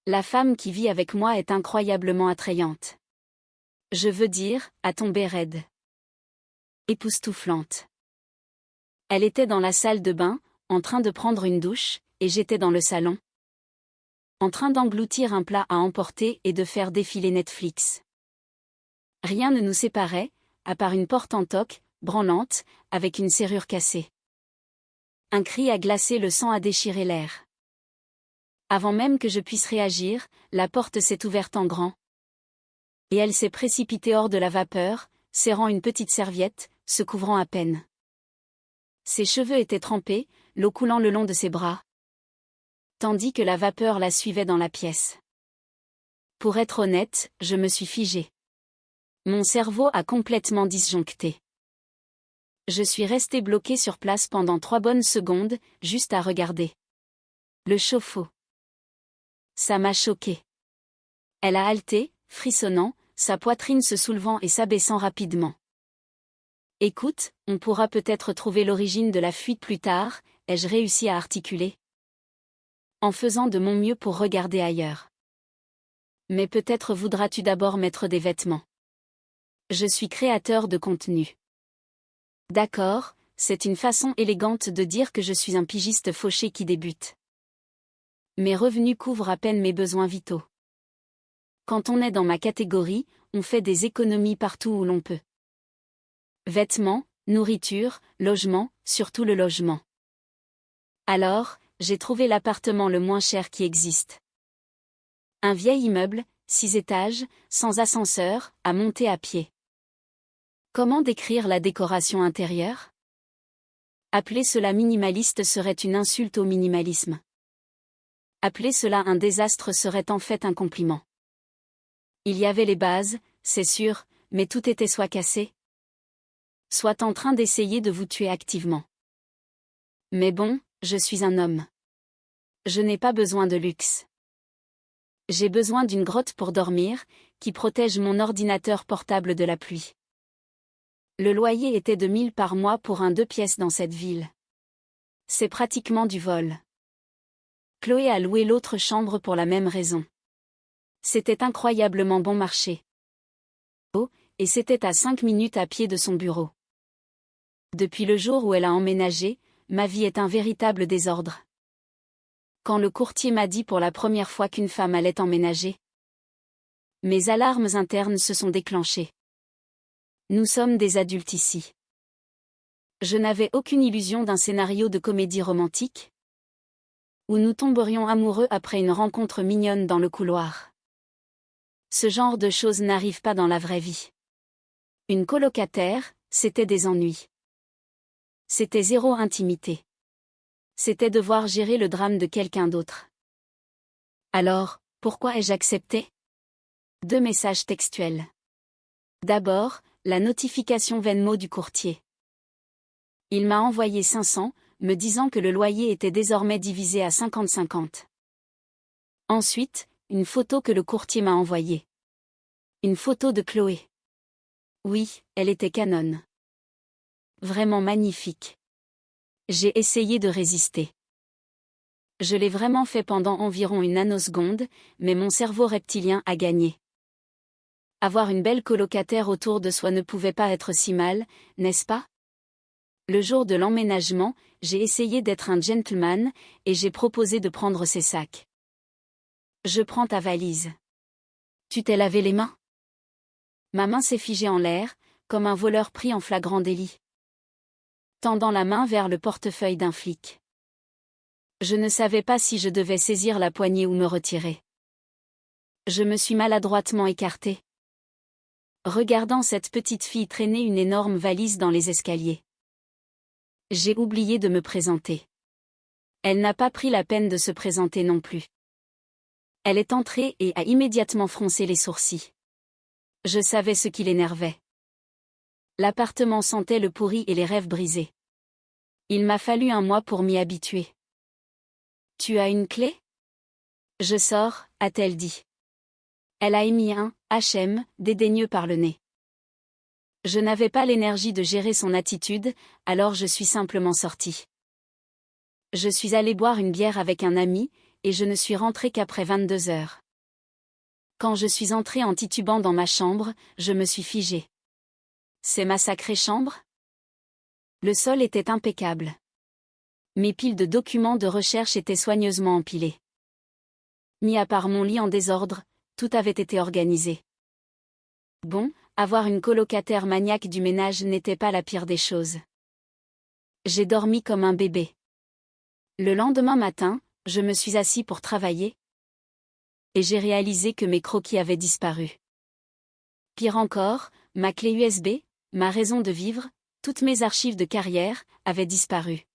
La femme qui vit avec moi est incroyablement attrayante. Je veux dire, à tomber raide. Époustouflante. Elle était dans la salle de bain, en train de prendre une douche, et j'étais dans le salon, en train d'engloutir un plat à emporter et de faire défiler Netflix. Rien ne nous séparait, à part une porte en toc, branlante, avec une serrure cassée. Un cri a glacé le sang, a déchiré l'air. Avant même que je puisse réagir, la porte s'est ouverte en grand. Et elle s'est précipitée hors de la vapeur, serrant une petite serviette, se couvrant à peine. Ses cheveux étaient trempés, l'eau coulant le long de ses bras, tandis que la vapeur la suivait dans la pièce. Pour être honnête, je me suis figée. Mon cerveau a complètement disjoncté. Je suis restée bloquée sur place pendant 3 bonnes secondes, juste à regarder le chauffe-eau. Ça m'a choquée. Elle a haleté, frissonnant, sa poitrine se soulevant et s'abaissant rapidement. Écoute, on pourra peut-être trouver l'origine de la fuite plus tard, ai-je réussi à articuler, en faisant de mon mieux pour regarder ailleurs. Mais peut-être voudras-tu d'abord mettre des vêtements. Je suis créateur de contenu. D'accord, c'est une façon élégante de dire que je suis un pigiste fauché qui débute. Mes revenus couvrent à peine mes besoins vitaux. Quand on est dans ma catégorie, on fait des économies partout où l'on peut. Vêtements, nourriture, logement, surtout le logement. Alors, j'ai trouvé l'appartement le moins cher qui existe. Un vieil immeuble, 6 étages, sans ascenseur, à monter à pied. Comment décrire la décoration intérieure? Appeler cela minimaliste serait une insulte au minimalisme. Appeler cela un désastre serait en fait un compliment. Il y avait les bases, c'est sûr, mais tout était soit cassé, soit en train d'essayer de vous tuer activement. Mais bon, je suis un homme. Je n'ai pas besoin de luxe. J'ai besoin d'une grotte pour dormir, qui protège mon ordinateur portable de la pluie. Le loyer était de 1000 par mois pour un 2 pièces dans cette ville. C'est pratiquement du vol. Chloé a loué l'autre chambre pour la même raison. C'était incroyablement bon marché. Oh, et c'était à 5 minutes à pied de son bureau. Depuis le jour où elle a emménagé, ma vie est un véritable désordre. Quand le courtier m'a dit pour la première fois qu'une femme allait emménager, mes alarmes internes se sont déclenchées. Nous sommes des adultes ici. Je n'avais aucune illusion d'un scénario de comédie romantique, où nous tomberions amoureux après une rencontre mignonne dans le couloir. Ce genre de choses n'arrive pas dans la vraie vie. Une colocataire, c'était des ennuis. C'était zéro intimité. C'était devoir gérer le drame de quelqu'un d'autre. Alors, pourquoi ai-je accepté? 2 messages textuels. D'abord, la notification Venmo du courtier. Il m'a envoyé 500, me disant que le loyer était désormais divisé à 50-50. Ensuite, une photo que le courtier m'a envoyée. Une photo de Chloé. Oui, elle était canon. Vraiment magnifique. J'ai essayé de résister. Je l'ai vraiment fait pendant environ une nanoseconde, mais mon cerveau reptilien a gagné. Avoir une belle colocataire autour de soi ne pouvait pas être si mal, n'est-ce pas? Le jour de l'emménagement, j'ai essayé d'être un gentleman, et j'ai proposé de prendre ses sacs. Je prends ta valise. Tu t'es lavé les mains? Ma main s'est figée en l'air, comme un voleur pris en flagrant délit, tendant la main vers le portefeuille d'un flic. Je ne savais pas si je devais saisir la poignée ou me retirer. Je me suis maladroitement écartée, regardant cette petite fille traîner une énorme valise dans les escaliers. J'ai oublié de me présenter. Elle n'a pas pris la peine de se présenter non plus. Elle est entrée et a immédiatement froncé les sourcils. Je savais ce qui l'énervait. L'appartement sentait le pourri et les rêves brisés. Il m'a fallu 1 mois pour m'y habituer. Tu as une clé? Je sors, a-t-elle dit. Elle a émis un HM dédaigneux par le nez. Je n'avais pas l'énergie de gérer son attitude, alors je suis simplement sortie. Je suis allée boire une bière avec un ami, et je ne suis rentrée qu'après 22 heures. Quand je suis entrée en titubant dans ma chambre, je me suis figée. C'est ma sacrée chambre? Le sol était impeccable. Mes piles de documents de recherche étaient soigneusement empilées. Mis à part mon lit en désordre, tout avait été organisé. Bon, avoir une colocataire maniaque du ménage n'était pas la pire des choses. J'ai dormi comme un bébé. Le lendemain matin, je me suis assis pour travailler. Et j'ai réalisé que mes croquis avaient disparu. Pire encore, ma clé USB, ma raison de vivre, toutes mes archives de carrière, avaient disparu.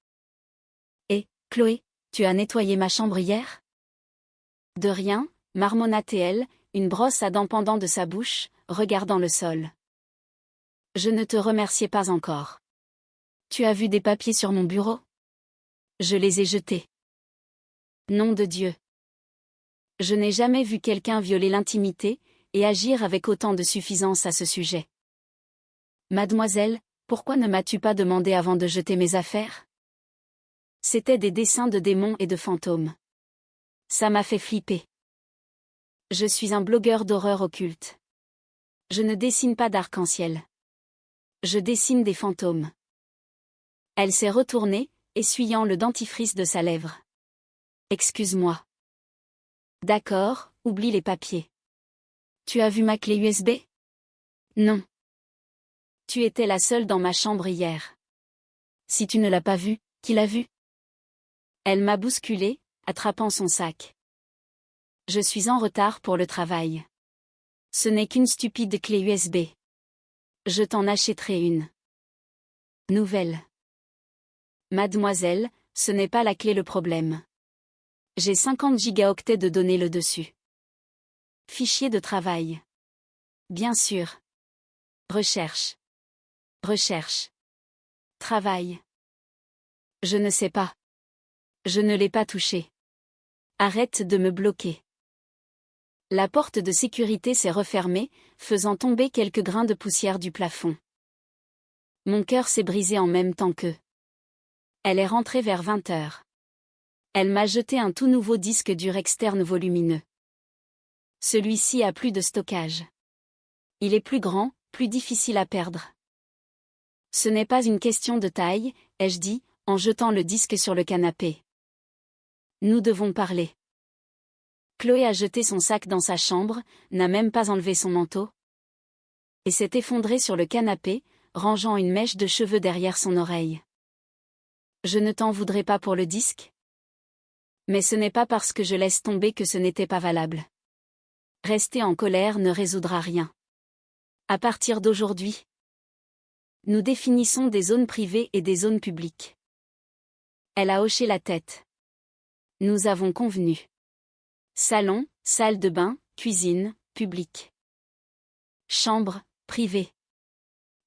Et, Chloé, tu as nettoyé ma chambre hier? De rien, marmonna-t-elle, une brosse à dents pendant de sa bouche, regardant le sol. Je ne te remerciais pas encore. Tu as vu des papiers sur mon bureau? Je les ai jetés. Nom de Dieu. Je n'ai jamais vu quelqu'un violer l'intimité, et agir avec autant de suffisance à ce sujet. Mademoiselle, pourquoi ne m'as-tu pas demandé avant de jeter mes affaires? C'étaient des dessins de démons et de fantômes. Ça m'a fait flipper. Je suis un blogueur d'horreur occulte. Je ne dessine pas d'arc-en-ciel. Je dessine des fantômes. Elle s'est retournée, essuyant le dentifrice de sa lèvre. Excuse-moi. D'accord, oublie les papiers. Tu as vu ma clé USB? Non. Tu étais la seule dans ma chambre hier. Si tu ne l'as pas vue, qui l'a vue? Elle m'a bousculée, attrapant son sac. Je suis en retard pour le travail. Ce n'est qu'une stupide clé USB. Je t'en achèterai une. Nouvelle. Mademoiselle, ce n'est pas la clé le problème. J'ai 50 gigaoctets de données le dessus. Fichier de travail. Bien sûr. Recherche. Recherche. Travail. Je ne sais pas. Je ne l'ai pas touché. Arrête de me bloquer. La porte de sécurité s'est refermée, faisant tomber quelques grains de poussière du plafond. Mon cœur s'est brisé en même temps qu'eux. Elle est rentrée vers 20 heures. Elle m'a jeté un tout nouveau disque dur externe volumineux. Celui-ci a plus de stockage. Il est plus grand, plus difficile à perdre. Ce n'est pas une question de taille, ai-je dit, en jetant le disque sur le canapé. Nous devons parler. Chloé a jeté son sac dans sa chambre, n'a même pas enlevé son manteau. Et s'est effondrée sur le canapé, rangeant une mèche de cheveux derrière son oreille. Je ne t'en voudrais pas pour le disque? Mais ce n'est pas parce que je laisse tomber que ce n'était pas valable. Rester en colère ne résoudra rien. À partir d'aujourd'hui, nous définissons des zones privées et des zones publiques. Elle a hoché la tête. Nous avons convenu. Salon, salle de bain, cuisine, public. Chambre, privée.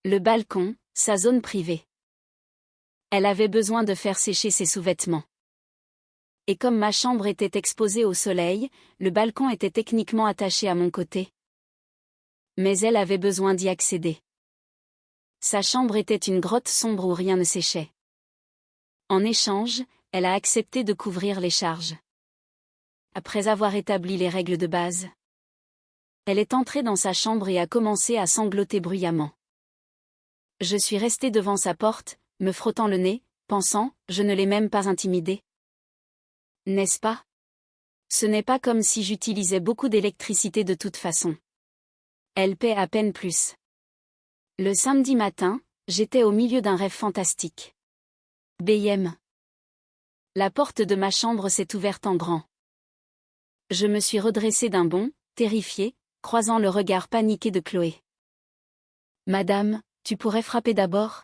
Le balcon, sa zone privée. Elle avait besoin de faire sécher ses sous-vêtements. Et comme ma chambre était exposée au soleil, le balcon était techniquement attaché à mon côté. Mais elle avait besoin d'y accéder. Sa chambre était une grotte sombre où rien ne séchait. En échange, elle a accepté de couvrir les charges. Après avoir établi les règles de base, elle est entrée dans sa chambre et a commencé à sangloter bruyamment. Je suis restée devant sa porte, me frottant le nez, pensant, je ne l'ai même pas intimidée. N'est-ce pas? Ce n'est pas comme si j'utilisais beaucoup d'électricité de toute façon. Elle paie à peine plus. Le samedi matin, j'étais au milieu d'un rêve fantastique. BM. La porte de ma chambre s'est ouverte en grand. Je me suis redressée d'un bond, terrifiée, croisant le regard paniqué de Chloé. Madame, tu pourrais frapper d'abord?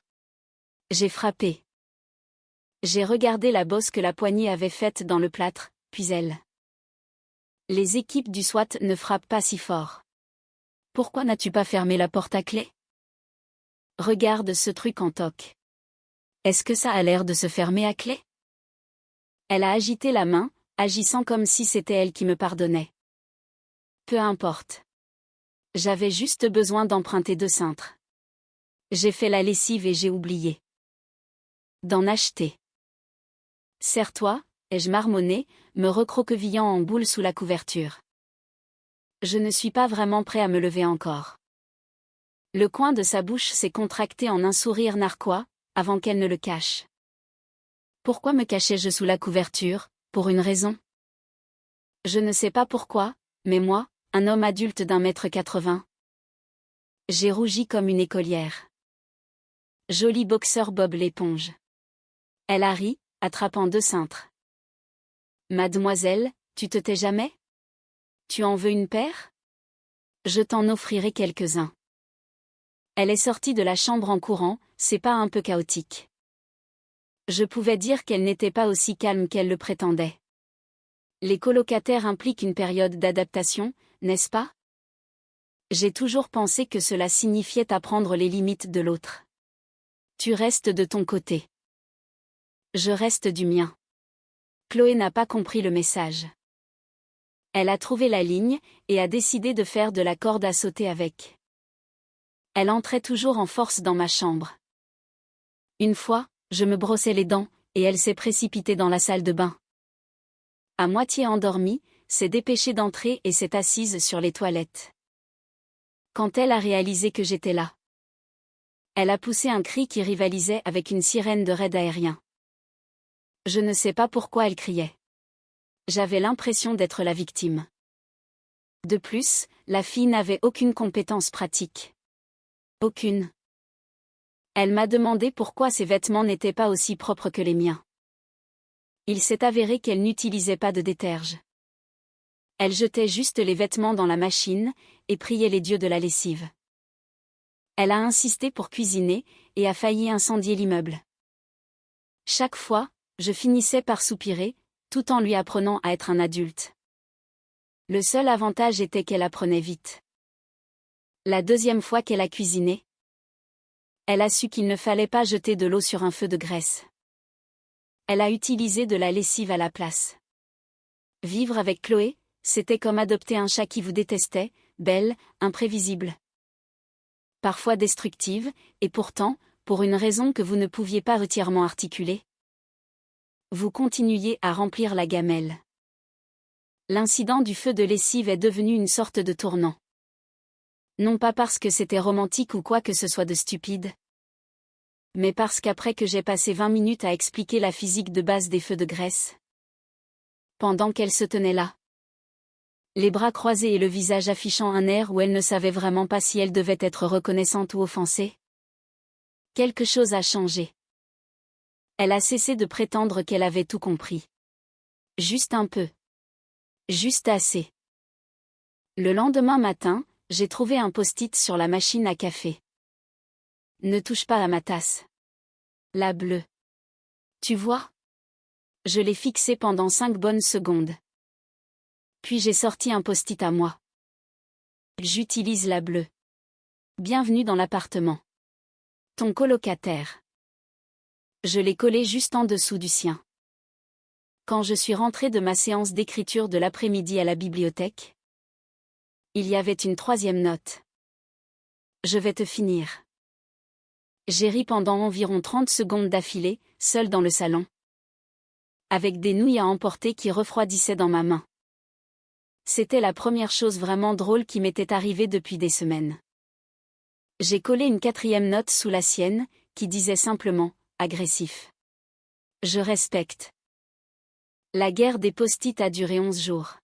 J'ai frappé. J'ai regardé la bosse que la poignée avait faite dans le plâtre, puis elle. Les équipes du SWAT ne frappent pas si fort. Pourquoi n'as-tu pas fermé la porte à clé? Regarde ce truc en toc. Est-ce que ça a l'air de se fermer à clé? Elle a agité la main, agissant comme si c'était elle qui me pardonnait. Peu importe. J'avais juste besoin d'emprunter 2 cintres. J'ai fait la lessive et j'ai oublié d'en acheter. Serre-toi, ai-je marmonné, me recroquevillant en boule sous la couverture. Je ne suis pas vraiment prêt à me lever encore. Le coin de sa bouche s'est contracté en un sourire narquois, avant qu'elle ne le cache. Pourquoi me cachais-je sous la couverture? Pour une raison. Je ne sais pas pourquoi, mais moi, un homme adulte d'1,80 m. J'ai rougi comme une écolière. Joli boxeur Bob l'éponge. Elle a ri, attrapant 2 cintres. Mademoiselle, tu te tais jamais? Tu en veux une paire? Je t'en offrirai quelques-uns. Elle est sortie de la chambre en courant, c'est pas un peu chaotique. Je pouvais dire qu'elle n'était pas aussi calme qu'elle le prétendait. Les colocataires impliquent une période d'adaptation, n'est-ce pas? J'ai toujours pensé que cela signifiait apprendre les limites de l'autre. Tu restes de ton côté. Je reste du mien. Chloé n'a pas compris le message. Elle a trouvé la ligne, et a décidé de faire de la corde à sauter avec. Elle entrait toujours en force dans ma chambre. Une fois, je me brossais les dents, et elle s'est précipitée dans la salle de bain. À moitié endormie, s'est dépêchée d'entrer et s'est assise sur les toilettes. Quand elle a réalisé que j'étais là, elle a poussé un cri qui rivalisait avec une sirène de raid aérien. Je ne sais pas pourquoi elle criait. J'avais l'impression d'être la victime. De plus, la fille n'avait aucune compétence pratique. Aucune. Elle m'a demandé pourquoi ses vêtements n'étaient pas aussi propres que les miens. Il s'est avéré qu'elle n'utilisait pas de déterge. Elle jetait juste les vêtements dans la machine, et priait les dieux de la lessive. Elle a insisté pour cuisiner, et a failli incendier l'immeuble. Chaque fois, je finissais par soupirer, tout en lui apprenant à être un adulte. Le seul avantage était qu'elle apprenait vite. La deuxième fois qu'elle a cuisiné, elle a su qu'il ne fallait pas jeter de l'eau sur un feu de graisse. Elle a utilisé de la lessive à la place. Vivre avec Chloé, c'était comme adopter un chat qui vous détestait, belle, imprévisible. Parfois destructive, et pourtant, pour une raison que vous ne pouviez pas entièrement articuler. Vous continuiez à remplir la gamelle. L'incident du feu de lessive est devenu une sorte de tournant. Non pas parce que c'était romantique ou quoi que ce soit de stupide, mais parce qu'après que j'ai passé 20 minutes à expliquer la physique de base des feux de graisse, pendant qu'elle se tenait là, les bras croisés et le visage affichant un air où elle ne savait vraiment pas si elle devait être reconnaissante ou offensée, quelque chose a changé. Elle a cessé de prétendre qu'elle avait tout compris. Juste un peu. Juste assez. Le lendemain matin, j'ai trouvé un post-it sur la machine à café. Ne touche pas à ma tasse. La bleue. Tu vois? Je l'ai fixée pendant 5 bonnes secondes. Puis j'ai sorti un post-it à moi. J'utilise la bleue. Bienvenue dans l'appartement. Ton colocataire. Je l'ai collé juste en dessous du sien. Quand je suis rentrée de ma séance d'écriture de l'après-midi à la bibliothèque, il y avait une 3e note. Je vais te finir. J'ai ri pendant environ 30 secondes d'affilée, seule dans le salon, avec des nouilles à emporter qui refroidissaient dans ma main. C'était la première chose vraiment drôle qui m'était arrivée depuis des semaines. J'ai collé une 4e note sous la sienne, qui disait simplement « agressif ». Je respecte. La guerre des post-it a duré 11 jours.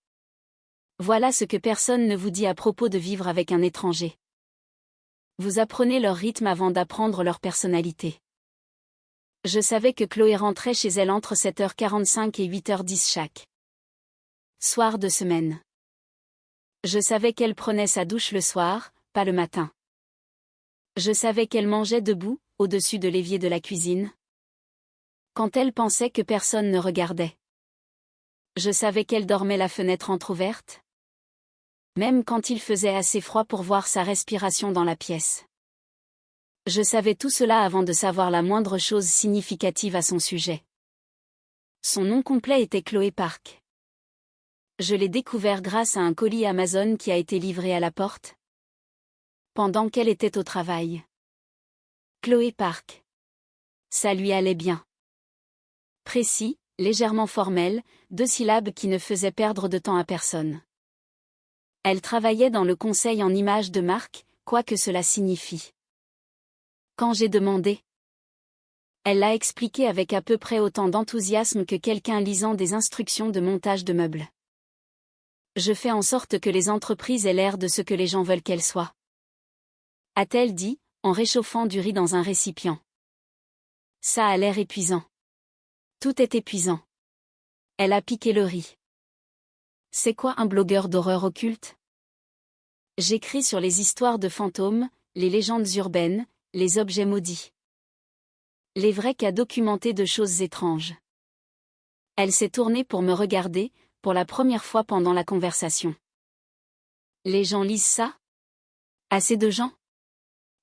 Voilà ce que personne ne vous dit à propos de vivre avec un étranger. Vous apprenez leur rythme avant d'apprendre leur personnalité. Je savais que Chloé rentrait chez elle entre 7h45 et 8h10 chaque soir de semaine. Je savais qu'elle prenait sa douche le soir, pas le matin. Je savais qu'elle mangeait debout, au-dessus de l'évier de la cuisine, quand elle pensait que personne ne regardait. Je savais qu'elle dormait la fenêtre entr'ouverte, même quand il faisait assez froid pour voir sa respiration dans la pièce. Je savais tout cela avant de savoir la moindre chose significative à son sujet. Son nom complet était Chloé Park. Je l'ai découvert grâce à un colis Amazon qui a été livré à la porte, pendant qu'elle était au travail. Chloé Park. Ça lui allait bien. Précis, légèrement formelle, 2 syllabes qui ne faisaient perdre de temps à personne. Elle travaillait dans le conseil en images de marque, quoi que cela signifie. Quand j'ai demandé, elle l'a expliqué avec à peu près autant d'enthousiasme que quelqu'un lisant des instructions de montage de meubles. Je fais en sorte que les entreprises aient l'air de ce que les gens veulent qu'elles soient. A-t-elle dit, en réchauffant du riz dans un récipient. Ça a l'air épuisant. Tout est épuisant. Elle a piqué le riz. C'est quoi un blogueur d'horreur occulte? J'écris sur les histoires de fantômes, les légendes urbaines, les objets maudits. Les vrais cas documentés de choses étranges. Elle s'est tournée pour me regarder, pour la première fois pendant la conversation. Les gens lisent ça? Assez de gens?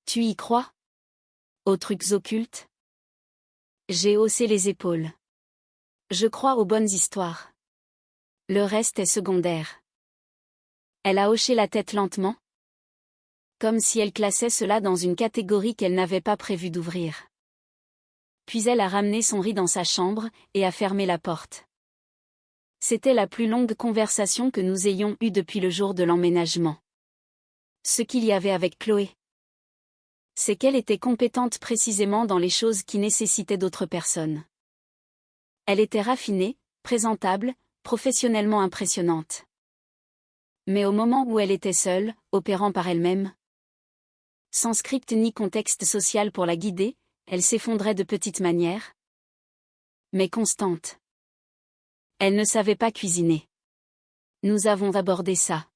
Tu y crois? Aux trucs occultes? J'ai haussé les épaules. Je crois aux bonnes histoires. Le reste est secondaire. Elle a hoché la tête lentement, comme si elle classait cela dans une catégorie qu'elle n'avait pas prévu d'ouvrir. Puis elle a ramené son riz dans sa chambre, et a fermé la porte. C'était la plus longue conversation que nous ayons eue depuis le jour de l'emménagement. Ce qu'il y avait avec Chloé, c'est qu'elle était compétente précisément dans les choses qui nécessitaient d'autres personnes. Elle était raffinée, présentable, professionnellement impressionnante. Mais au moment où elle était seule, opérant par elle-même, sans script ni contexte social pour la guider, elle s'effondrait de petites manières, mais constantes. Elle ne savait pas cuisiner. Nous avons abordé ça.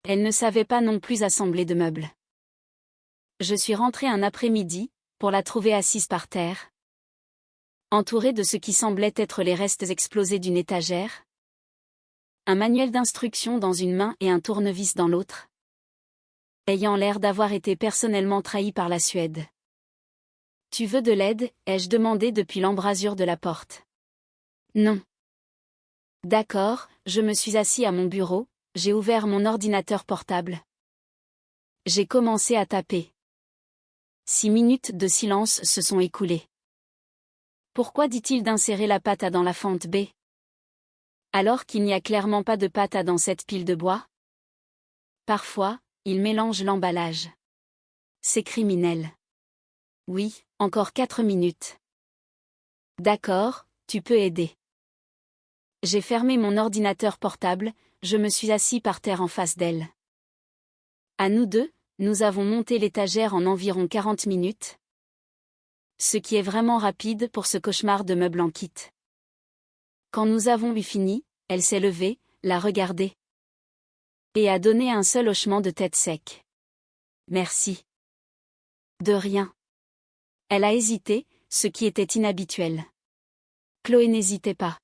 Elle ne savait pas non plus assembler de meubles. Je suis rentrée un après-midi, pour la trouver assise par terre, entourée de ce qui semblait être les restes explosés d'une étagère, un manuel d'instructions dans une main et un tournevis dans l'autre, ayant l'air d'avoir été personnellement trahie par la Suède. « Tu veux de l'aide » ai-je demandé depuis l'embrasure de la porte. « Non. » D'accord, je me suis assis à mon bureau, j'ai ouvert mon ordinateur portable. J'ai commencé à taper. 6 minutes de silence se sont écoulées. Pourquoi dit-il d'insérer la pâte à dans la fente B? Alors qu'il n'y a clairement pas de pâte à dans cette pile de bois? Parfois, il mélange l'emballage. C'est criminel. Oui, encore 4 minutes. D'accord, tu peux aider. J'ai fermé mon ordinateur portable, je me suis assis par terre en face d'elle. À nous deux, nous avons monté l'étagère en environ 40 minutes. Ce qui est vraiment rapide pour ce cauchemar de meubles en kit. Quand nous avons eu fini, elle s'est levée, l'a regardé. Et a donné un seul hochement de tête sec. Merci. De rien. Elle a hésité, ce qui était inhabituel. Chloé n'hésitait pas.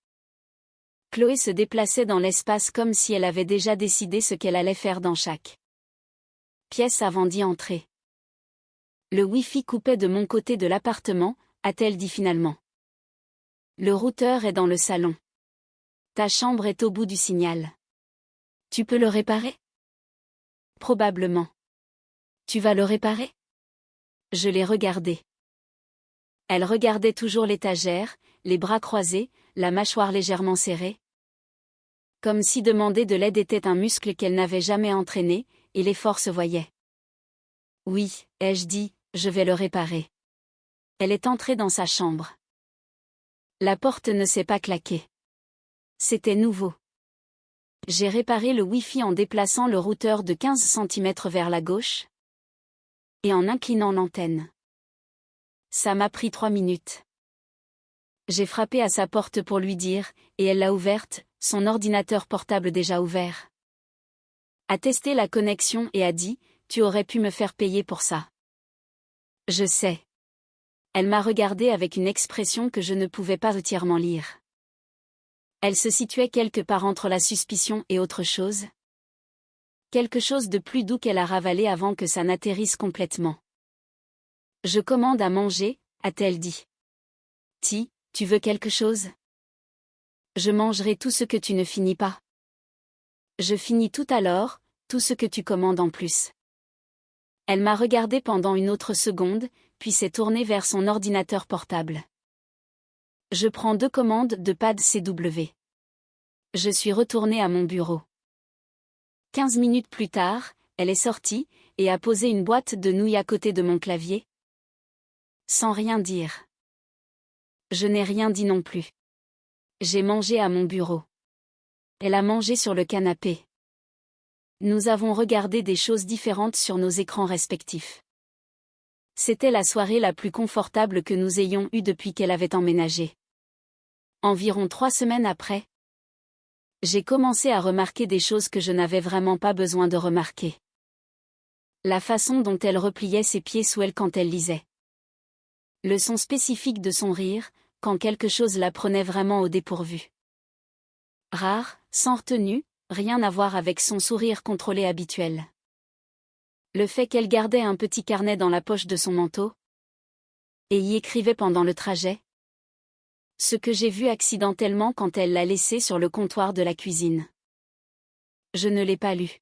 Chloé se déplaçait dans l'espace comme si elle avait déjà décidé ce qu'elle allait faire dans chaque pièce avant d'y entrer. Le Wi-Fi coupait de mon côté de l'appartement, a-t-elle dit finalement. Le routeur est dans le salon. Ta chambre est au bout du signal. Tu peux le réparer? Probablement. Tu vas le réparer? Je l'ai regardé. Elle regardait toujours l'étagère, les bras croisés, la mâchoire légèrement serrée. Comme si demander de l'aide était un muscle qu'elle n'avait jamais entraîné, et l'effort se voyait. Oui, ai-je dit, je vais le réparer. Elle est entrée dans sa chambre. La porte ne s'est pas claquée. C'était nouveau. J'ai réparé le Wi-Fi en déplaçant le routeur de 15 cm vers la gauche et en inclinant l'antenne. Ça m'a pris 3 minutes. J'ai frappé à sa porte pour lui dire, et elle l'a ouverte, son ordinateur portable déjà ouvert. A testé la connexion et a dit, tu aurais pu me faire payer pour ça. Je sais. Elle m'a regardé avec une expression que je ne pouvais pas entièrement lire. Elle se situait quelque part entre la suspicion et autre chose. Quelque chose de plus doux qu'elle a ravalé avant que ça n'atterrisse complètement. Je commande à manger, a-t-elle dit. Tu veux quelque chose? Je mangerai tout ce que tu ne finis pas. Je finis tout alors, tout ce que tu commandes en plus. Elle m'a regardé pendant une autre seconde, puis s'est tournée vers son ordinateur portable. Je prends 2 commandes de pad CW. Je suis retournée à mon bureau. 15 minutes plus tard, elle est sortie, et a posé une boîte de nouilles à côté de mon clavier. Sans rien dire. Je n'ai rien dit non plus. J'ai mangé à mon bureau. Elle a mangé sur le canapé. Nous avons regardé des choses différentes sur nos écrans respectifs. C'était la soirée la plus confortable que nous ayons eue depuis qu'elle avait emménagé. Environ 3 semaines après, j'ai commencé à remarquer des choses que je n'avais vraiment pas besoin de remarquer. La façon dont elle repliait ses pieds sous elle quand elle lisait. Le son spécifique de son rire, quand quelque chose la prenait vraiment au dépourvu. Rare, sans retenue, rien à voir avec son sourire contrôlé habituel. Le fait qu'elle gardait un petit carnet dans la poche de son manteau et y écrivait pendant le trajet. Ce que j'ai vu accidentellement quand elle l'a laissé sur le comptoir de la cuisine. Je ne l'ai pas lu.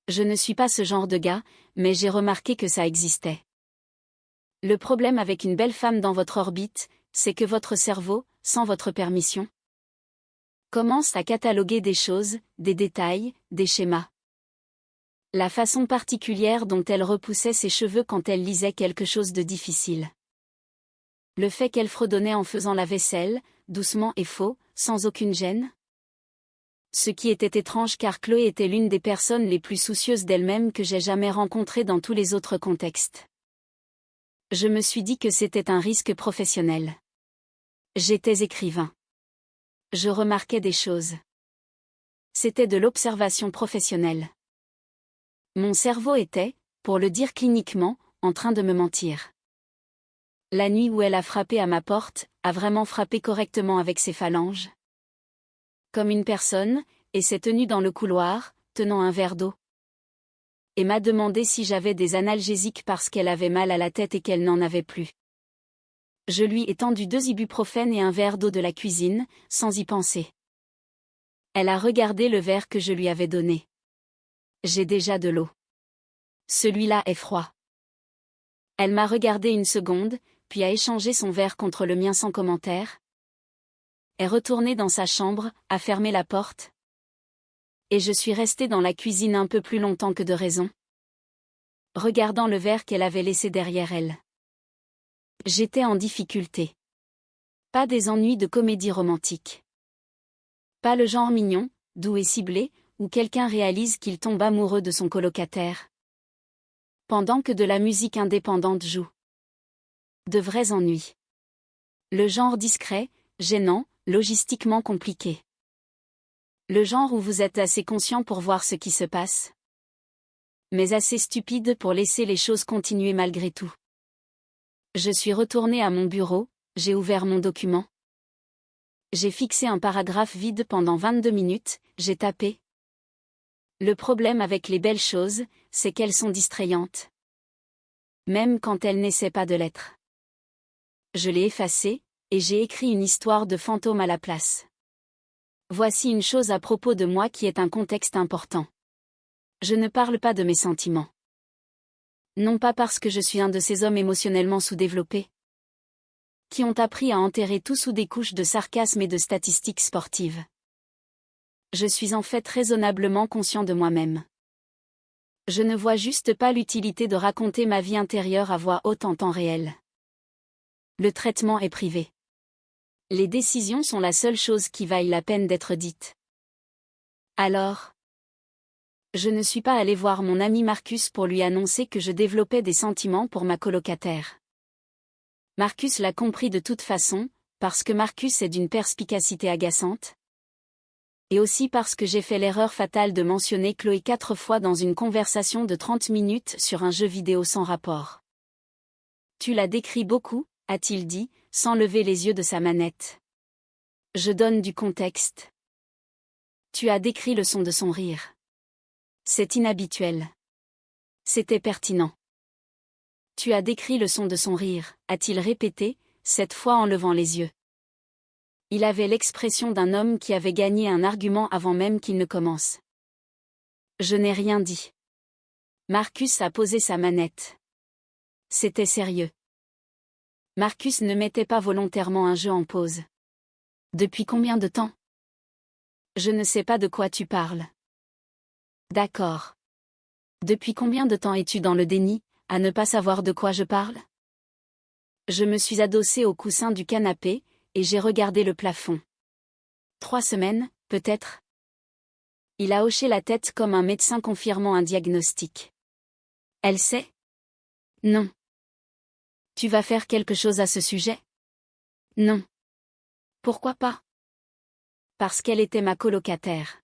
Je ne suis pas ce genre de gars, mais j'ai remarqué que ça existait. Le problème avec une belle femme dans votre orbite, c'est que votre cerveau, sans votre permission, commence à cataloguer des choses, des détails, des schémas. La façon particulière dont elle repoussait ses cheveux quand elle lisait quelque chose de difficile. Le fait qu'elle fredonnait en faisant la vaisselle, doucement et faux, sans aucune gêne. Ce qui était étrange car Chloé était l'une des personnes les plus soucieuses d'elle-même que j'ai jamais rencontrées dans tous les autres contextes. Je me suis dit que c'était un risque professionnel. J'étais écrivain. Je remarquais des choses. C'était de l'observation professionnelle. Mon cerveau était, pour le dire cliniquement, en train de me mentir. La nuit où elle a frappé à ma porte, a vraiment frappé correctement avec ses phalanges. Comme une personne, et s'est tenue dans le couloir, tenant un verre d'eau. Et m'a demandé si j'avais des analgésiques parce qu'elle avait mal à la tête et qu'elle n'en avait plus. Je lui ai tendu 2 ibuprofènes et un verre d'eau de la cuisine, sans y penser. Elle a regardé le verre que je lui avais donné. J'ai déjà de l'eau. Celui-là est froid. Elle m'a regardé une seconde, puis a échangé son verre contre le mien sans commentaire. Est retournée dans sa chambre, a fermé la porte. Et je suis restée dans la cuisine un peu plus longtemps que de raison. Regardant le verre qu'elle avait laissé derrière elle. J'étais en difficulté. Pas des ennuis de comédie romantique. Pas le genre mignon, doux et ciblé, où quelqu'un réalise qu'il tombe amoureux de son colocataire. Pendant que de la musique indépendante joue. De vrais ennuis. Le genre discret, gênant, logistiquement compliqué. Le genre où vous êtes assez conscient pour voir ce qui se passe. Mais assez stupide pour laisser les choses continuer malgré tout. Je suis retournée à mon bureau, j'ai ouvert mon document. J'ai fixé un paragraphe vide pendant 22 minutes, j'ai tapé. Le problème avec les belles choses, c'est qu'elles sont distrayantes. Même quand elles n'essaient pas de l'être. Je l'ai effacé, et j'ai écrit une histoire de fantôme à la place. Voici une chose à propos de moi qui est un contexte important. Je ne parle pas de mes sentiments. Non pas parce que je suis un de ces hommes émotionnellement sous-développés. Qui ont appris à enterrer tout sous des couches de sarcasme et de statistiques sportives. Je suis en fait raisonnablement conscient de moi-même. Je ne vois juste pas l'utilité de raconter ma vie intérieure à voix haute en temps réel. Le traitement est privé. Les décisions sont la seule chose qui vaille la peine d'être dite. Alors, je ne suis pas allée voir mon ami Marcus pour lui annoncer que je développais des sentiments pour ma colocataire. Marcus l'a compris de toute façon, parce que Marcus est d'une perspicacité agaçante. Et aussi parce que j'ai fait l'erreur fatale de mentionner Chloé 4 fois dans une conversation de 30 minutes sur un jeu vidéo sans rapport. Tu la décris beaucoup, a-t-il dit, sans lever les yeux de sa manette. Je donne du contexte. Tu as décrit le son de son rire. C'est inhabituel. C'était pertinent. Tu as décrit le son de son rire, a-t-il répété, cette fois en levant les yeux. Il avait l'expression d'un homme qui avait gagné un argument avant même qu'il ne commence. Je n'ai rien dit. Marcus a posé sa manette. C'était sérieux. Marcus ne mettait pas volontairement un jeu en pause. Depuis combien de temps? Je ne sais pas de quoi tu parles. D'accord. Depuis combien de temps es-tu dans le déni, à ne pas savoir de quoi je parle? Je me suis adossée au coussin du canapé, et j'ai regardé le plafond. 3 semaines, peut-être? Il a hoché la tête comme un médecin confirmant un diagnostic. Elle sait? Non. Tu vas faire quelque chose à ce sujet? Non. Pourquoi pas? Parce qu'elle était ma colocataire.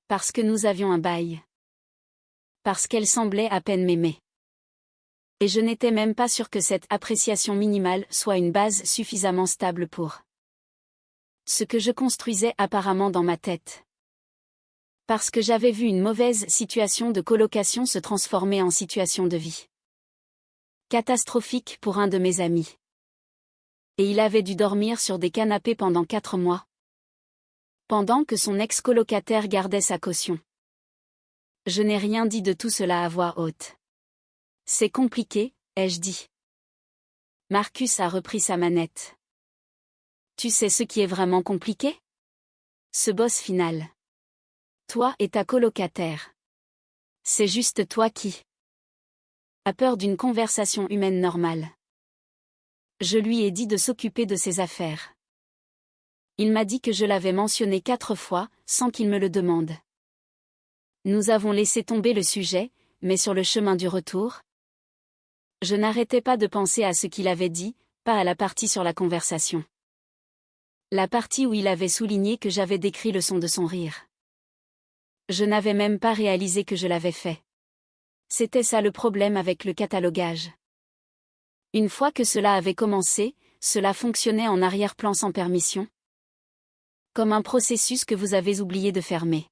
Parce que nous avions un bail. Parce qu'elle semblait à peine m'aimer. Et je n'étais même pas sûre que cette appréciation minimale soit une base suffisamment stable pour ce que je construisais apparemment dans ma tête. Parce que j'avais vu une mauvaise situation de colocation se transformer en situation de vie catastrophique pour un de mes amis. Et il avait dû dormir sur des canapés pendant 4 mois. Pendant que son ex-colocataire gardait sa caution. Je n'ai rien dit de tout cela à voix haute. C'est compliqué, ai-je dit. Marcus a repris sa manette. Tu sais ce qui est vraiment compliqué? Ce boss final. Toi et ta colocataire. C'est juste toi qui a peur d'une conversation humaine normale. Je lui ai dit de s'occuper de ses affaires. Il m'a dit que je l'avais mentionné 4 fois, sans qu'il me le demande. Nous avons laissé tomber le sujet, mais sur le chemin du retour, je n'arrêtais pas de penser à ce qu'il avait dit, pas à la partie sur la conversation. La partie où il avait souligné que j'avais décrit le son de son rire. Je n'avais même pas réalisé que je l'avais fait. C'était ça le problème avec le catalogage. Une fois que cela avait commencé, cela fonctionnait en arrière-plan sans permission. Comme un processus que vous avez oublié de fermer.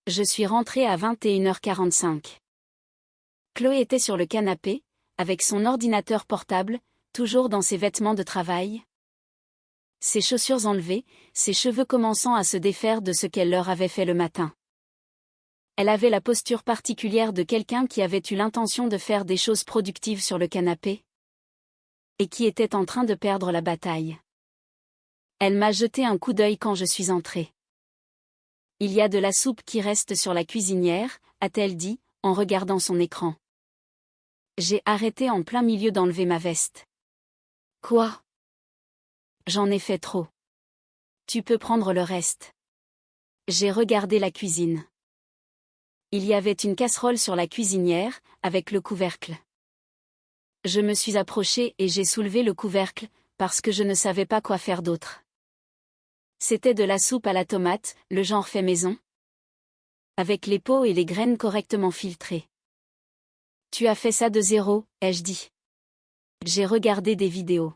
Je suis rentrée à 21h45. Chloé était sur le canapé, avec son ordinateur portable, toujours dans ses vêtements de travail. Ses chaussures enlevées, ses cheveux commençant à se défaire de ce qu'elle leur avait fait le matin. Elle avait la posture particulière de quelqu'un qui avait eu l'intention de faire des choses productives sur le canapé. Et qui était en train de perdre la bataille. Elle m'a jeté un coup d'œil quand je suis entrée. Il y a de la soupe qui reste sur la cuisinière, a-t-elle dit, en regardant son écran. J'ai arrêté en plein milieu d'enlever ma veste. Quoi? J'en ai fait trop. Tu peux prendre le reste. J'ai regardé la cuisine. Il y avait une casserole sur la cuisinière, avec le couvercle. Je me suis approchée et j'ai soulevé le couvercle, parce que je ne savais pas quoi faire d'autre. C'était de la soupe à la tomate, le genre fait maison. Avec les peaux et les graines correctement filtrées. Tu as fait ça de zéro, ai-je dit. J'ai regardé des vidéos.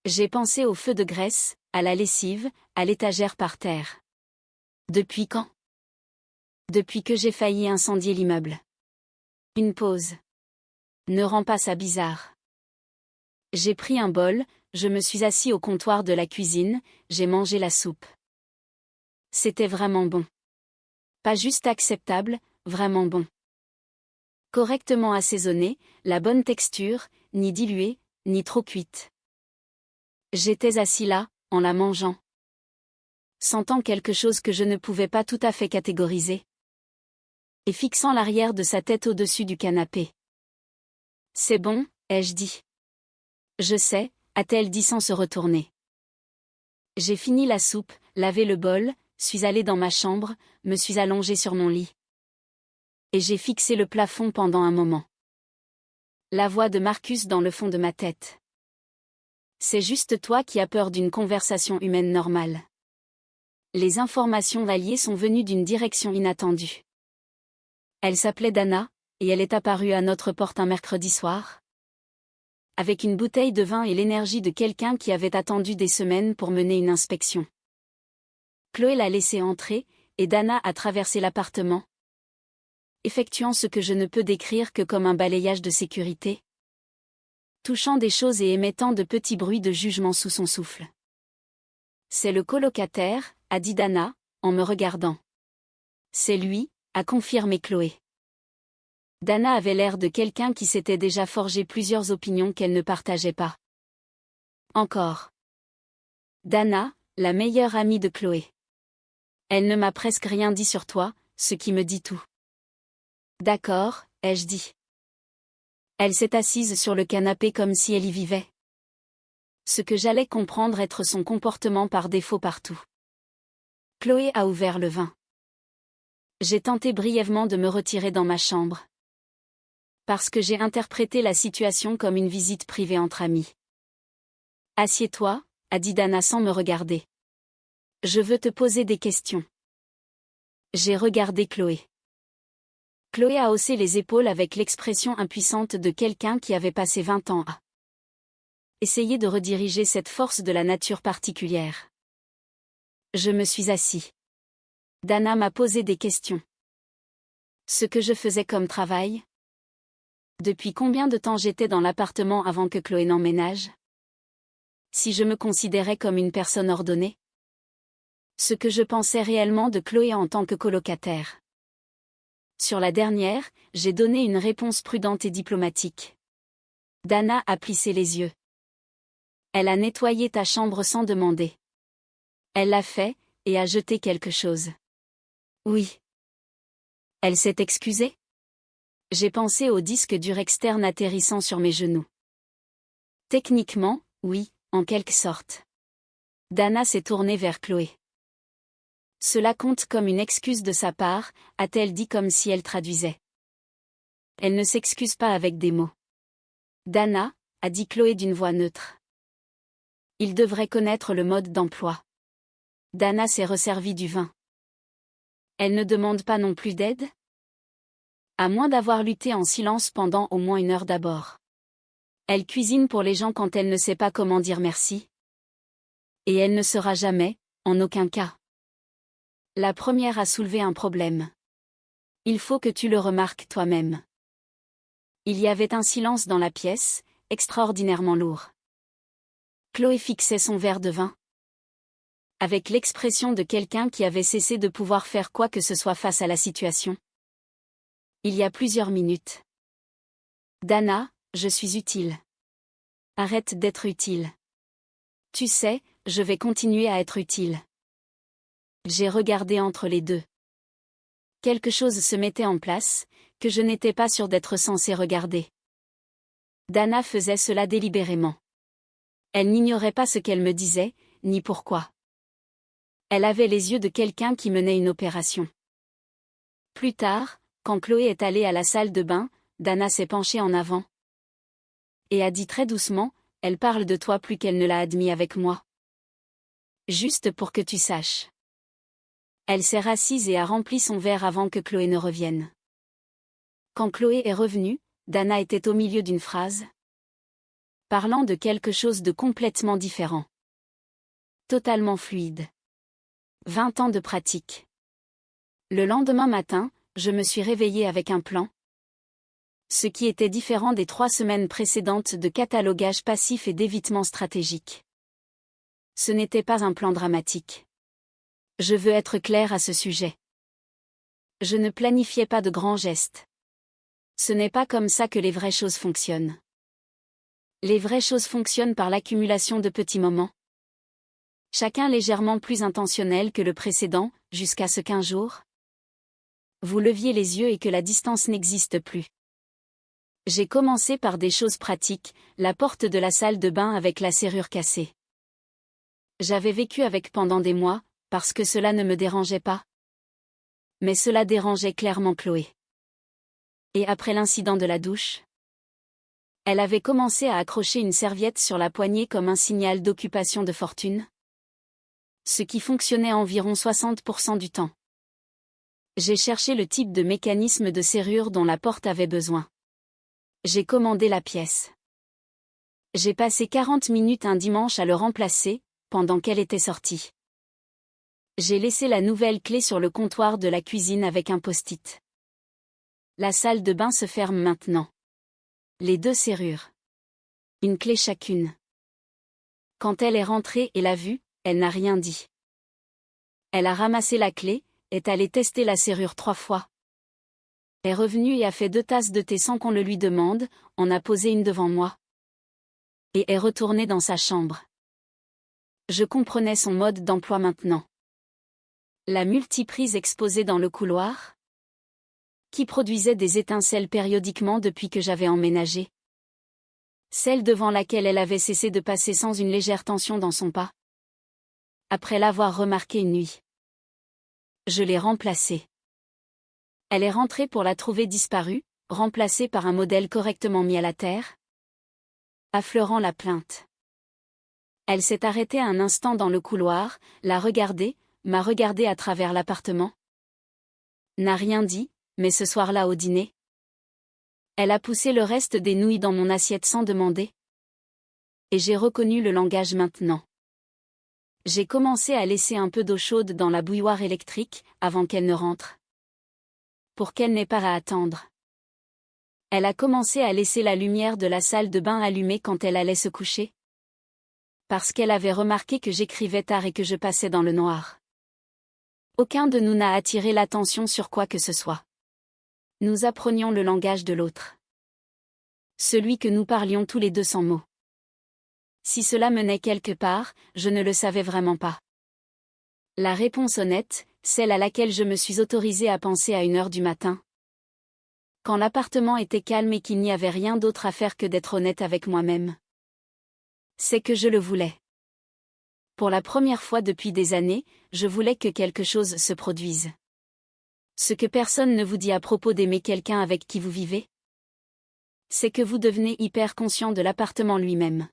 J'ai pensé au feu de graisse, à la lessive, à l'étagère par terre. Depuis quand? Depuis que j'ai failli incendier l'immeuble. Une pause. Ne rends pas ça bizarre. J'ai pris un bol, je me suis assis au comptoir de la cuisine, j'ai mangé la soupe. C'était vraiment bon. Pas juste acceptable, vraiment bon. Correctement assaisonnée, la bonne texture, ni diluée, ni trop cuite. J'étais assis là, en la mangeant. Sentant quelque chose que je ne pouvais pas tout à fait catégoriser. Et fixant l'arrière de sa tête au-dessus du canapé. C'est bon, ai-je dit. Je sais, a-t-elle dit sans se retourner. J'ai fini la soupe, lavé le bol, suis allée dans ma chambre, me suis allongée sur mon lit. Et j'ai fixé le plafond pendant un moment. La voix de Marcus dans le fond de ma tête. C'est juste toi qui as peur d'une conversation humaine normale. Les informations alliées sont venues d'une direction inattendue. Elle s'appelait Dana, et elle est apparue à notre porte un mercredi soir. Avec une bouteille de vin et l'énergie de quelqu'un qui avait attendu des semaines pour mener une inspection. Chloé l'a laissée entrer, et Dana a traversé l'appartement. Effectuant ce que je ne peux décrire que comme un balayage de sécurité. Touchant des choses et émettant de petits bruits de jugement sous son souffle. C'est le colocataire, a dit Dana, en me regardant. C'est lui, a confirmé Chloé. Dana avait l'air de quelqu'un qui s'était déjà forgé plusieurs opinions qu'elle ne partageait pas. Encore. Dana, la meilleure amie de Chloé. Elle ne m'a presque rien dit sur toi, ce qui me dit tout. D'accord, ai-je dit. Elle s'est assise sur le canapé comme si elle y vivait. Ce que j'allais comprendre être son comportement par défaut partout. Chloé a ouvert le vin. J'ai tenté brièvement de me retirer dans ma chambre. Parce que j'ai interprété la situation comme une visite privée entre amis. Assieds-toi, a dit Dana sans me regarder. Je veux te poser des questions. J'ai regardé Chloé. Chloé a haussé les épaules avec l'expression impuissante de quelqu'un qui avait passé 20 ans à essayer de rediriger cette force de la nature particulière. Je me suis assis. Dana m'a posé des questions. Ce que je faisais comme travail? Depuis combien de temps j'étais dans l'appartement avant que Chloé n'emménage? Si je me considérais comme une personne ordonnée? Ce que je pensais réellement de Chloé en tant que colocataire. Sur la dernière, j'ai donné une réponse prudente et diplomatique. Dana a plissé les yeux. Elle a nettoyé ta chambre sans demander. Elle l'a fait, et a jeté quelque chose. Oui. Elle s'est excusée? J'ai pensé au disque dur externe atterrissant sur mes genoux. Techniquement, oui, en quelque sorte. Dana s'est tournée vers Chloé. Cela compte comme une excuse de sa part, a-t-elle dit comme si elle traduisait. Elle ne s'excuse pas avec des mots. Dana, a dit Chloé d'une voix neutre. Il devrait connaître le mode d'emploi. Dana s'est resservie du vin. Elle ne demande pas non plus d'aide? À moins d'avoir lutté en silence pendant au moins 1 heure d'abord. Elle cuisine pour les gens quand elle ne sait pas comment dire merci. Et elle ne sera jamais, en aucun cas. La première a soulevé un problème. Il faut que tu le remarques toi-même. Il y avait un silence dans la pièce, extraordinairement lourd. Chloé fixait son verre de vin. Avec l'expression de quelqu'un qui avait cessé de pouvoir faire quoi que ce soit face à la situation. Il y a plusieurs minutes. Dana, je suis utile. Arrête d'être utile. Tu sais, je vais continuer à être utile. J'ai regardé entre les deux. Quelque chose se mettait en place, que je n'étais pas sûre d'être censée regarder. Dana faisait cela délibérément. Elle n'ignorait pas ce qu'elle me disait, ni pourquoi. Elle avait les yeux de quelqu'un qui menait une opération. Plus tard, quand Chloé est allée à la salle de bain, Dana s'est penchée en avant. Et a dit très doucement, elle parle de toi plus qu'elle ne l'a admis avec moi. Juste pour que tu saches. Elle s'est rassise et a rempli son verre avant que Chloé ne revienne. Quand Chloé est revenue, Dana était au milieu d'une phrase. Parlant de quelque chose de complètement différent. Totalement fluide. 20 ans de pratique. Le lendemain matin, je me suis réveillée avec un plan. Ce qui était différent des 3 semaines précédentes de catalogage passif et d'évitement stratégique. Ce n'était pas un plan dramatique. Je veux être clair à ce sujet. Je ne planifiais pas de grands gestes. Ce n'est pas comme ça que les vraies choses fonctionnent. Les vraies choses fonctionnent par l'accumulation de petits moments. Chacun légèrement plus intentionnel que le précédent, jusqu'à ce qu'un jour, vous leviez les yeux et que la distance n'existe plus. J'ai commencé par des choses pratiques, la porte de la salle de bain avec la serrure cassée. J'avais vécu avec pendant des mois, parce que cela ne me dérangeait pas. Mais cela dérangeait clairement Chloé. Et après l'incident de la douche, elle avait commencé à accrocher une serviette sur la poignée comme un signal d'occupation de fortune. Ce qui fonctionnait environ 60% du temps. J'ai cherché le type de mécanisme de serrure dont la porte avait besoin. J'ai commandé la pièce. J'ai passé 40 minutes un dimanche à le remplacer, pendant qu'elle était sortie. J'ai laissé la nouvelle clé sur le comptoir de la cuisine avec un post-it. La salle de bain se ferme maintenant. Les 2 serrures. Une clé chacune. Quand elle est rentrée et l'a vue, elle n'a rien dit. Elle a ramassé la clé, est allée tester la serrure 3 fois. Est revenue et a fait 2 tasses de thé sans qu'on le lui demande, en a posé une devant moi. Et est retournée dans sa chambre. Je comprenais son mode d'emploi maintenant. La multiprise exposée dans le couloir, qui produisait des étincelles périodiquement depuis que j'avais emménagé. Celle devant laquelle elle avait cessé de passer sans une légère tension dans son pas. Après l'avoir remarqué une nuit. Je l'ai remplacée. Elle est rentrée pour la trouver disparue, remplacée par un modèle correctement mis à la terre, affleurant la plainte. Elle s'est arrêtée un instant dans le couloir, m'a regardé à travers l'appartement. N'a rien dit, mais ce soir-là au dîner. Elle a poussé le reste des nouilles dans mon assiette sans demander. Et j'ai reconnu le langage maintenant. J'ai commencé à laisser un peu d'eau chaude dans la bouilloire électrique, avant qu'elle ne rentre. Pour qu'elle n'ait pas à attendre. Elle a commencé à laisser la lumière de la salle de bain allumée quand elle allait se coucher. Parce qu'elle avait remarqué que j'écrivais tard et que je passais dans le noir. Aucun de nous n'a attiré l'attention sur quoi que ce soit. Nous apprenions le langage de l'autre. Celui que nous parlions tous les deux sans mots. Si cela menait quelque part, je ne le savais vraiment pas. La réponse honnête, celle à laquelle je me suis autorisée à penser à 1h du matin. Quand l'appartement était calme et qu'il n'y avait rien d'autre à faire que d'être honnête avec moi-même. C'est que je le voulais. Pour la première fois depuis des années, je voulais que quelque chose se produise. Ce que personne ne vous dit à propos d'aimer quelqu'un avec qui vous vivez, c'est que vous devenez hyper conscient de l'appartement lui-même.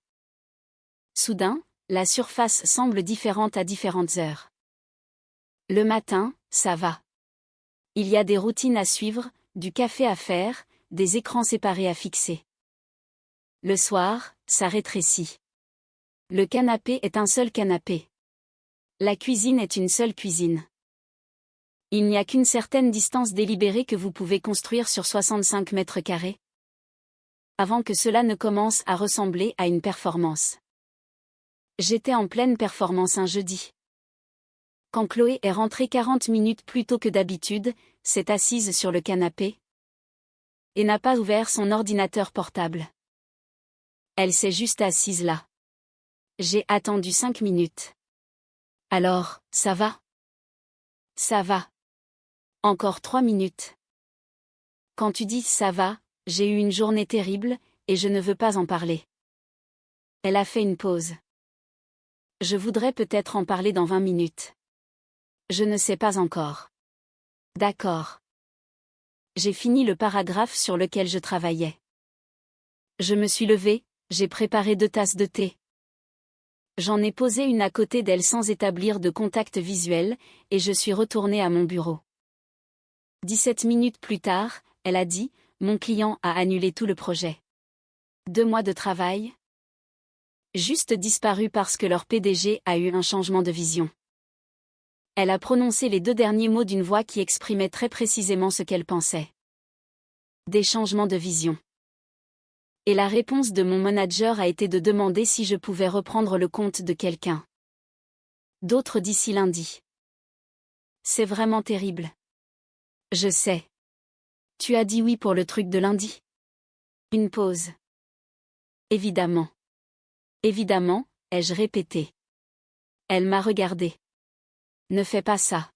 Soudain, la surface semble différente à différentes heures. Le matin, ça va. Il y a des routines à suivre, du café à faire, des écrans séparés à fixer. Le soir, ça rétrécit. Le canapé est un seul canapé. La cuisine est une seule cuisine. Il n'y a qu'une certaine distance délibérée que vous pouvez construire sur 65 mètres carrés. Avant que cela ne commence à ressembler à une performance. J'étais en pleine performance un jeudi. Quand Chloé est rentrée 40 minutes plus tôt que d'habitude, s'est assise sur le canapé et n'a pas ouvert son ordinateur portable. Elle s'est juste assise là. J'ai attendu 5 minutes. Alors, ça va? Ça va. Encore 3 minutes. Quand tu dis ça va, j'ai eu une journée terrible, et je ne veux pas en parler. Elle a fait une pause. Je voudrais peut-être en parler dans 20 minutes. Je ne sais pas encore. D'accord. J'ai fini le paragraphe sur lequel je travaillais. Je me suis levée, j'ai préparé 2 tasses de thé. J'en ai posé une à côté d'elle sans établir de contact visuel, et je suis retournée à mon bureau. 17 minutes plus tard, elle a dit, mon client a annulé tout le projet. 2 mois de travail. Juste disparu parce que leur PDG a eu un changement de vision. Elle a prononcé les 2 derniers mots d'une voix qui exprimait très précisément ce qu'elle pensait. Des changements de vision. Et la réponse de mon manager a été de demander si je pouvais reprendre le compte de quelqu'un d'autre d'ici lundi. C'est vraiment terrible. Je sais. Tu as dit oui pour le truc de lundi? Une pause. Évidemment. Évidemment, ai-je répété. Elle m'a regardé. Ne fais pas ça.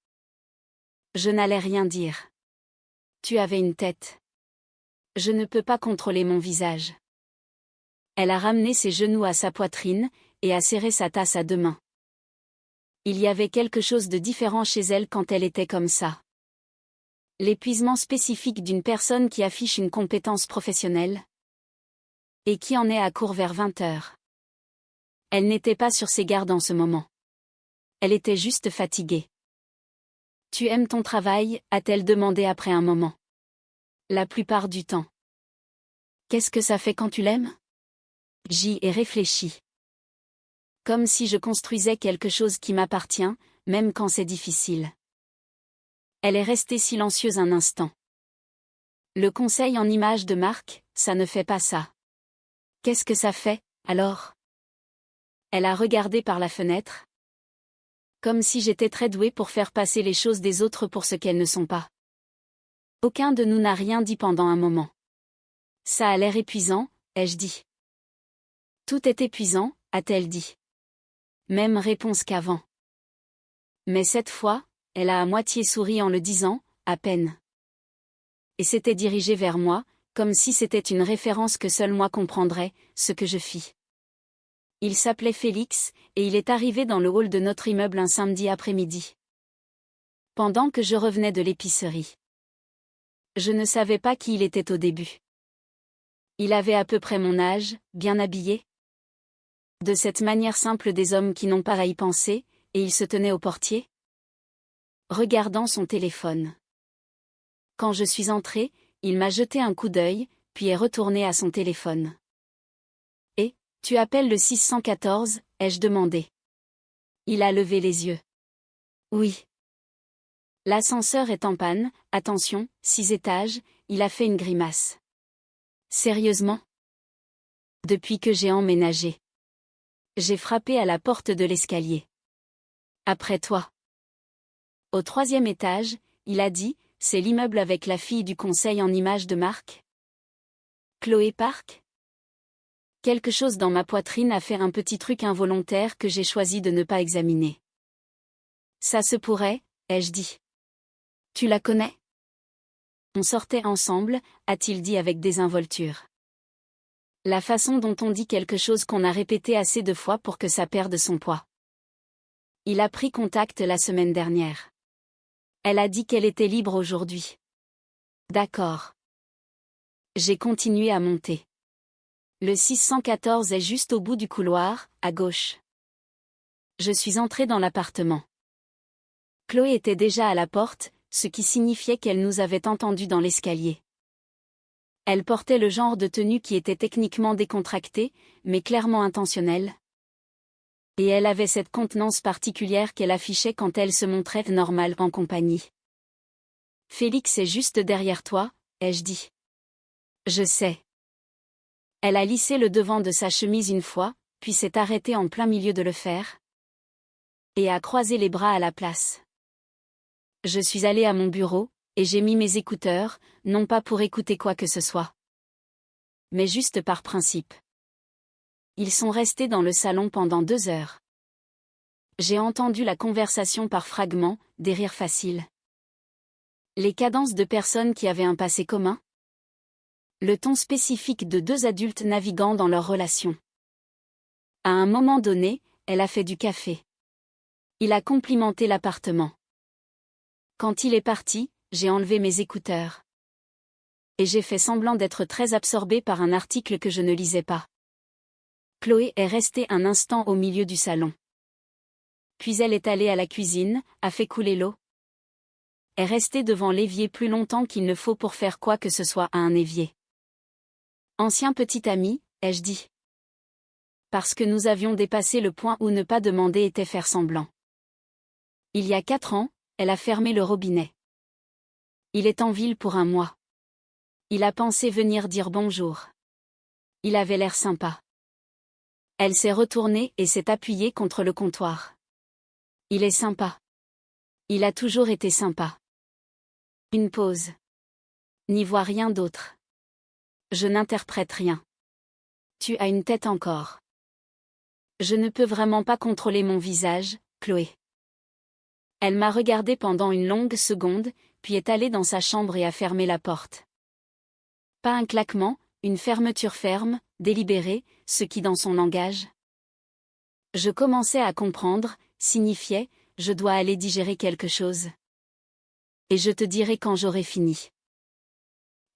Je n'allais rien dire. Tu avais une tête. Je ne peux pas contrôler mon visage. Elle a ramené ses genoux à sa poitrine, et a serré sa tasse à 2 mains. Il y avait quelque chose de différent chez elle quand elle était comme ça. L'épuisement spécifique d'une personne qui affiche une compétence professionnelle. Et qui en est à court vers 20 heures. Elle n'était pas sur ses gardes en ce moment. Elle était juste fatiguée. Tu aimes ton travail, a-t-elle demandé après un moment. La plupart du temps. Qu'est-ce que ça fait quand tu l'aimes? J'y ai réfléchi. Comme si je construisais quelque chose qui m'appartient, même quand c'est difficile. Elle est restée silencieuse un instant. Le conseil en image de Marc, ça ne fait pas ça. Qu'est-ce que ça fait, alors? Elle a regardé par la fenêtre. Comme si j'étais très douée pour faire passer les choses des autres pour ce qu'elles ne sont pas. Aucun de nous n'a rien dit pendant un moment. Ça a l'air épuisant, ai-je dit. Tout est épuisant, a-t-elle dit. Même réponse qu'avant. Mais cette fois, elle a à moitié souri en le disant, à peine. Et s'était dirigée vers moi, comme si c'était une référence que seul moi comprendrais, ce que je fis. Il s'appelait Félix, et il est arrivé dans le hall de notre immeuble un samedi après-midi. Pendant que je revenais de l'épicerie. Je ne savais pas qui il était au début. Il avait à peu près mon âge, bien habillé. De cette manière simple des hommes qui n'ont pas à y penser, et il se tenait au portier, regardant son téléphone. Quand je suis entré, il m'a jeté un coup d'œil, puis est retourné à son téléphone. « Et, tu appelles le 614 ?» ai-je demandé. Il a levé les yeux. « Oui. » « L'ascenseur est en panne, attention, 6 étages, » il a fait une grimace. « Sérieusement ? » Depuis que j'ai emménagé. J'ai frappé à la porte de l'escalier. « Après toi. » Au 3e étage, il a dit, c'est l'immeuble avec la fille du conseil en images de marque. Chloé Park ? Quelque chose dans ma poitrine a fait un petit truc involontaire que j'ai choisi de ne pas examiner. Ça se pourrait, ai-je dit. Tu la connais ? On sortait ensemble, a-t-il dit avec désinvolture. La façon dont on dit quelque chose qu'on a répété assez de fois pour que ça perde son poids. Il a pris contact la semaine dernière. Elle a dit qu'elle était libre aujourd'hui. D'accord. J'ai continué à monter. Le 614 est juste au bout du couloir, à gauche. Je suis entré dans l'appartement. Chloé était déjà à la porte, ce qui signifiait qu'elle nous avait entendus dans l'escalier. Elle portait le genre de tenue qui était techniquement décontractée, mais clairement intentionnelle. Et elle avait cette contenance particulière qu'elle affichait quand elle se montrait normale en compagnie. « Félix est juste derrière toi, » ai-je dit. « Je sais. » Elle a lissé le devant de sa chemise une fois, puis s'est arrêtée en plein milieu de le faire. Et a croisé les bras à la place. Je suis allée à mon bureau, et j'ai mis mes écouteurs, non pas pour écouter quoi que ce soit. Mais juste par principe. Ils sont restés dans le salon pendant 2 heures. J'ai entendu la conversation par fragments, des rires faciles. Les cadences de personnes qui avaient un passé commun. Le ton spécifique de 2 adultes naviguant dans leur relation. À un moment donné, elle a fait du café. Il a complimenté l'appartement. Quand il est parti, j'ai enlevé mes écouteurs. Et j'ai fait semblant d'être très absorbée par un article que je ne lisais pas. Chloé est restée un instant au milieu du salon. Puis elle est allée à la cuisine, a fait couler l'eau. Est restée devant l'évier plus longtemps qu'il ne faut pour faire quoi que ce soit à un évier. Ancien petit ami, ai-je dit. Parce que nous avions dépassé le point où ne pas demander était faire semblant. Il y a 4 ans, elle a fermé le robinet. Il est en ville pour un mois. Il a pensé venir dire bonjour. Il avait l'air sympa. Elle s'est retournée et s'est appuyée contre le comptoir. Il est sympa. Il a toujours été sympa. Une pause. N'y vois rien d'autre. Je n'interprète rien. Tu as une tête encore. Je ne peux vraiment pas contrôler mon visage, Chloé. Elle m'a regardé pendant une longue seconde, puis est allée dans sa chambre et a fermé la porte. Pas un claquement, une fermeture ferme, délibérée, ce qui dans son langage. Je commençais à comprendre, signifiait, je dois aller digérer quelque chose. Et je te dirai quand j'aurai fini.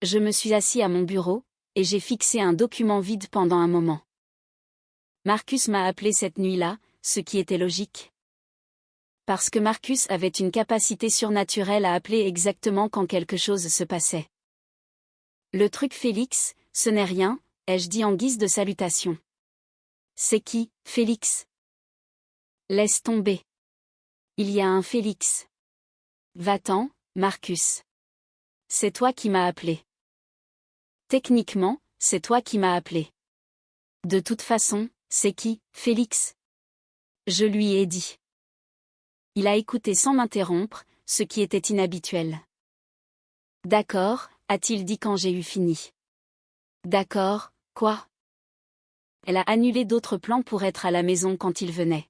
Je me suis assis à mon bureau, et j'ai fixé un document vide pendant un moment. Marcus m'a appelé cette nuit-là, ce qui était logique. Parce que Marcus avait une capacité surnaturelle à appeler exactement quand quelque chose se passait. Le truc Félix, ce n'est rien, ai-je dit en guise de salutation. C'est qui, Félix ? Laisse tomber. Il y a un Félix. Va-t'en, Marcus. C'est toi qui m'as appelé. Techniquement, c'est toi qui m'as appelé. De toute façon, c'est qui, Félix ? Je lui ai dit. Il a écouté sans m'interrompre, ce qui était inhabituel. D'accord, a-t-il dit quand j'ai eu fini. D'accord, quoi? Elle a annulé d'autres plans pour être à la maison quand il venait.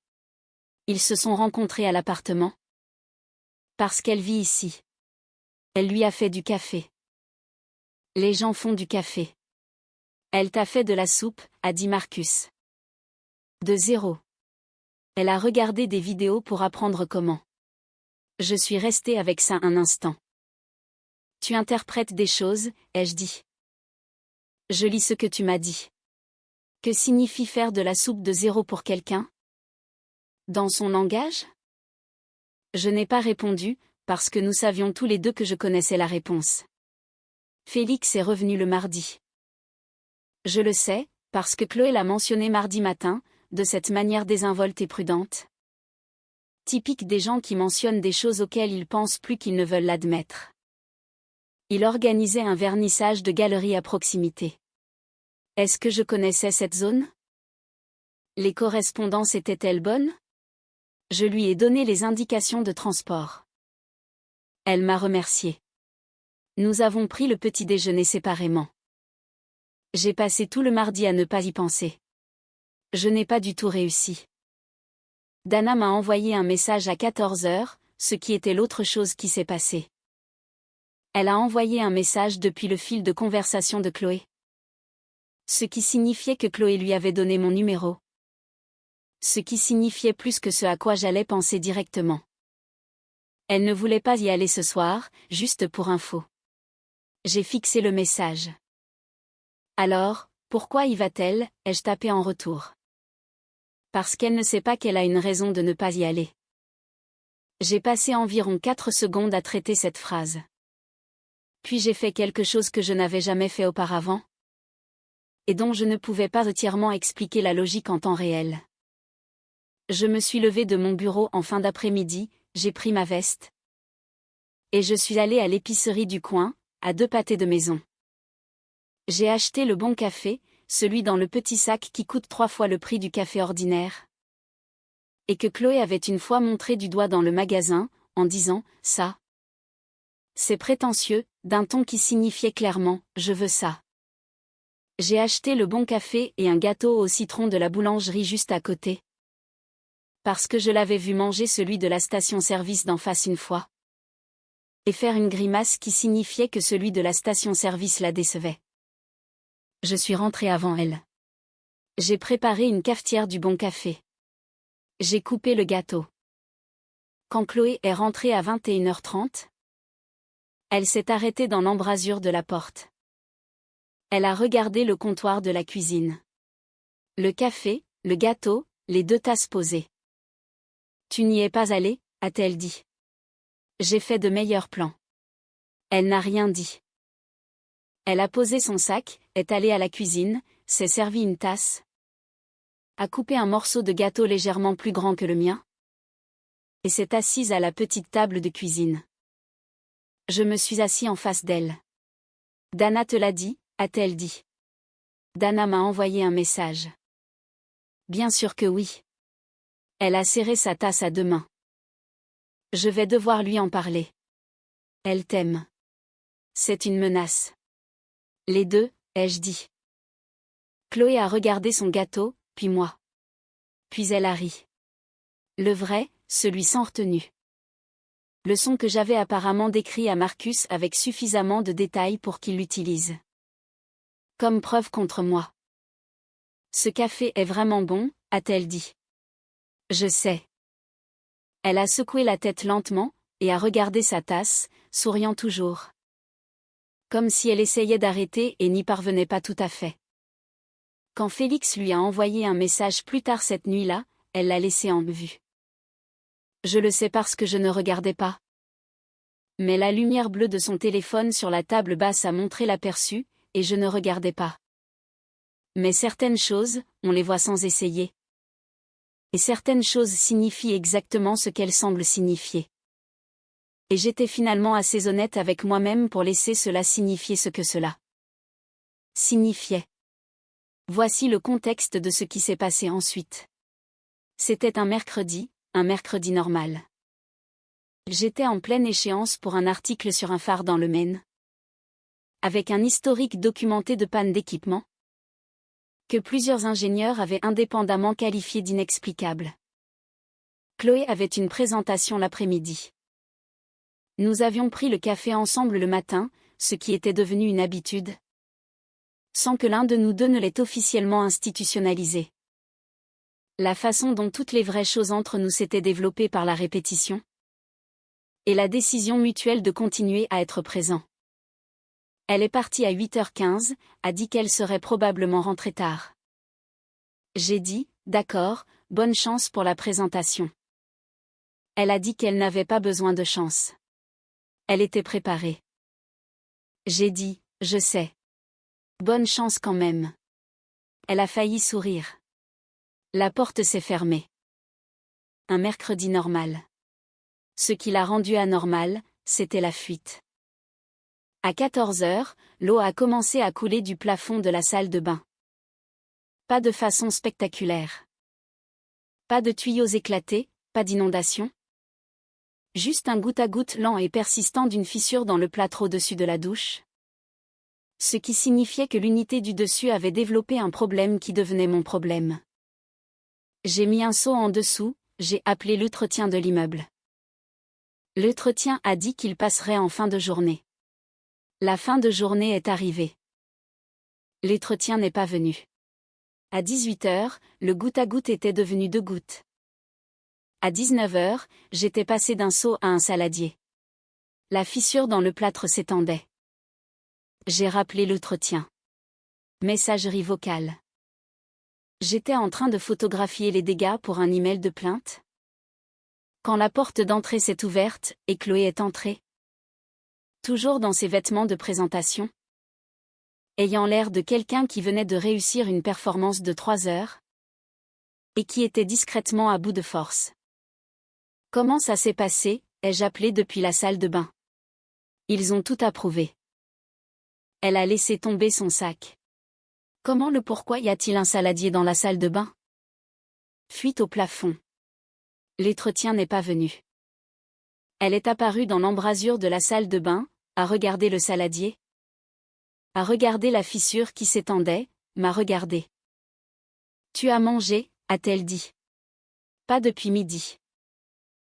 Ils se sont rencontrés à l'appartement. Parce qu'elle vit ici. Elle lui a fait du café. Les gens font du café. Elle t'a fait de la soupe, a dit Marcus. De zéro. Elle a regardé des vidéos pour apprendre comment. Je suis restée avec ça un instant. Tu interprètes des choses, ai-je dit. Je lis ce que tu m'as dit. Que signifie faire de la soupe de zéro pour quelqu'un? Dans son langage? Je n'ai pas répondu, parce que nous savions tous les deux que je connaissais la réponse. Félix est revenu le mardi. Je le sais, parce que Chloé l'a mentionné mardi matin, de cette manière désinvolte et prudente. Typique des gens qui mentionnent des choses auxquelles ils pensent plus qu'ils ne veulent l'admettre. Il organisait un vernissage de galerie à proximité. Est-ce que je connaissais cette zone? Les correspondances étaient-elles bonnes? Je lui ai donné les indications de transport. Elle m'a remercié. Nous avons pris le petit déjeuner séparément. J'ai passé tout le mardi à ne pas y penser. Je n'ai pas du tout réussi. Dana m'a envoyé un message à 14 heures, ce qui était l'autre chose qui s'est passée. Elle a envoyé un message depuis le fil de conversation de Chloé. Ce qui signifiait que Chloé lui avait donné mon numéro. Ce qui signifiait plus que ce à quoi j'allais penser directement. Elle ne voulait pas y aller ce soir, juste pour info. J'ai fixé le message. Alors, pourquoi y va-t-elle, ai-je tapé en retour. Parce qu'elle ne sait pas qu'elle a une raison de ne pas y aller. J'ai passé environ 4 secondes à traiter cette phrase. Puis j'ai fait quelque chose que je n'avais jamais fait auparavant. Et dont je ne pouvais pas entièrement expliquer la logique en temps réel. Je me suis levée de mon bureau en fin d'après-midi, j'ai pris ma veste. Et je suis allée à l'épicerie du coin, à 2 pâtés de maison. J'ai acheté le bon café, celui dans le petit sac qui coûte 3 fois le prix du café ordinaire. Et que Chloé avait une fois montré du doigt dans le magasin, en disant « ça ». C'est prétentieux, d'un ton qui signifiait clairement « je veux ça ». J'ai acheté le bon café et un gâteau au citron de la boulangerie juste à côté. Parce que je l'avais vu manger celui de la station-service d'en face une fois. Et faire une grimace qui signifiait que celui de la station-service la décevait. Je suis rentrée avant elle. J'ai préparé une cafetière du bon café. J'ai coupé le gâteau. Quand Chloé est rentrée à 21h30, elle s'est arrêtée dans l'embrasure de la porte. Elle a regardé le comptoir de la cuisine. Le café, le gâteau, les 2 tasses posées. Tu n'y es pas allée, a-t-elle dit. J'ai fait de meilleurs plans. Elle n'a rien dit. Elle a posé son sac, est allée à la cuisine, s'est servi une tasse. A coupé un morceau de gâteau légèrement plus grand que le mien. Et s'est assise à la petite table de cuisine. Je me suis assis en face d'elle. Dana te l'a dit, a-t-elle dit. Dana m'a envoyé un message. Bien sûr que oui. Elle a serré sa tasse à 2 mains. Je vais devoir lui en parler. Elle t'aime. C'est une menace. Les 2, ai-je dit. Chloé a regardé son gâteau, puis moi. Puis elle a ri. Le vrai, celui sans retenue. Le son que j'avais apparemment décrit à Marcus avec suffisamment de détails pour qu'il l'utilise. Comme preuve contre moi. Ce café est vraiment bon, a-t-elle dit. Je sais. Elle a secoué la tête lentement, et a regardé sa tasse, souriant toujours. Comme si elle essayait d'arrêter et n'y parvenait pas tout à fait. Quand Félix lui a envoyé un message plus tard cette nuit-là, elle l'a laissé en vue. Je le sais parce que je ne regardais pas. Mais la lumière bleue de son téléphone sur la table basse a montré l'aperçu, et je ne regardais pas. Mais certaines choses, on les voit sans essayer. Et certaines choses signifient exactement ce qu'elles semblent signifier. Et j'étais finalement assez honnête avec moi-même pour laisser cela signifier ce que cela signifiait. Voici le contexte de ce qui s'est passé ensuite. C'était un mercredi normal. J'étais en pleine échéance pour un article sur un phare dans le Maine. avec un historique documenté de panne d'équipement, que plusieurs ingénieurs avaient indépendamment qualifié d'inexplicable. Chloé avait une présentation l'après-midi. Nous avions pris le café ensemble le matin, ce qui était devenu une habitude, sans que l'un de nous deux ne l'ait officiellement institutionnalisé. La façon dont toutes les vraies choses entre nous s'étaient développées par la répétition, et la décision mutuelle de continuer à être présent. Elle est partie à 8h15, a dit qu'elle serait probablement rentrée tard. J'ai dit, d'accord, bonne chance pour la présentation. Elle a dit qu'elle n'avait pas besoin de chance. Elle était préparée. J'ai dit, je sais. Bonne chance quand même. Elle a failli sourire. La porte s'est fermée. Un mercredi normal. Ce qui l'a rendu anormal, c'était la fuite. À 14h, l'eau a commencé à couler du plafond de la salle de bain. Pas de façon spectaculaire. Pas de tuyaux éclatés, pas d'inondation. Juste un goutte-à-goutte lent et persistant d'une fissure dans le plâtre au-dessus de la douche. Ce qui signifiait que l'unité du dessus avait développé un problème qui devenait mon problème. J'ai mis un seau en dessous, j'ai appelé l'entretien de l'immeuble. L'entretien a dit qu'il passerait en fin de journée. La fin de journée est arrivée. L'entretien n'est pas venu. À 18h, le goutte-à-goutte était devenu 2 gouttes. À 19h, j'étais passé d'un seau à un saladier. La fissure dans le plâtre s'étendait. J'ai rappelé l'entretien. Messagerie vocale. J'étais en train de photographier les dégâts pour un email de plainte. Quand la porte d'entrée s'est ouverte, et Chloé est entrée. Toujours dans ses vêtements de présentation. Ayant l'air de quelqu'un qui venait de réussir une performance de 3 heures. Et qui était discrètement à bout de force. Comment ça s'est passé, ai-je appelé depuis la salle de bain. Ils ont tout approuvé. Elle a laissé tomber son sac. Pourquoi y a-t-il un saladier dans la salle de bain? Fuite au plafond. L'entretien n'est pas venu. Elle est apparue dans l'embrasure de la salle de bain, a regardé le saladier. A regardé la fissure qui s'étendait, m'a regardé. Tu as mangé, a-t-elle dit. Pas depuis midi.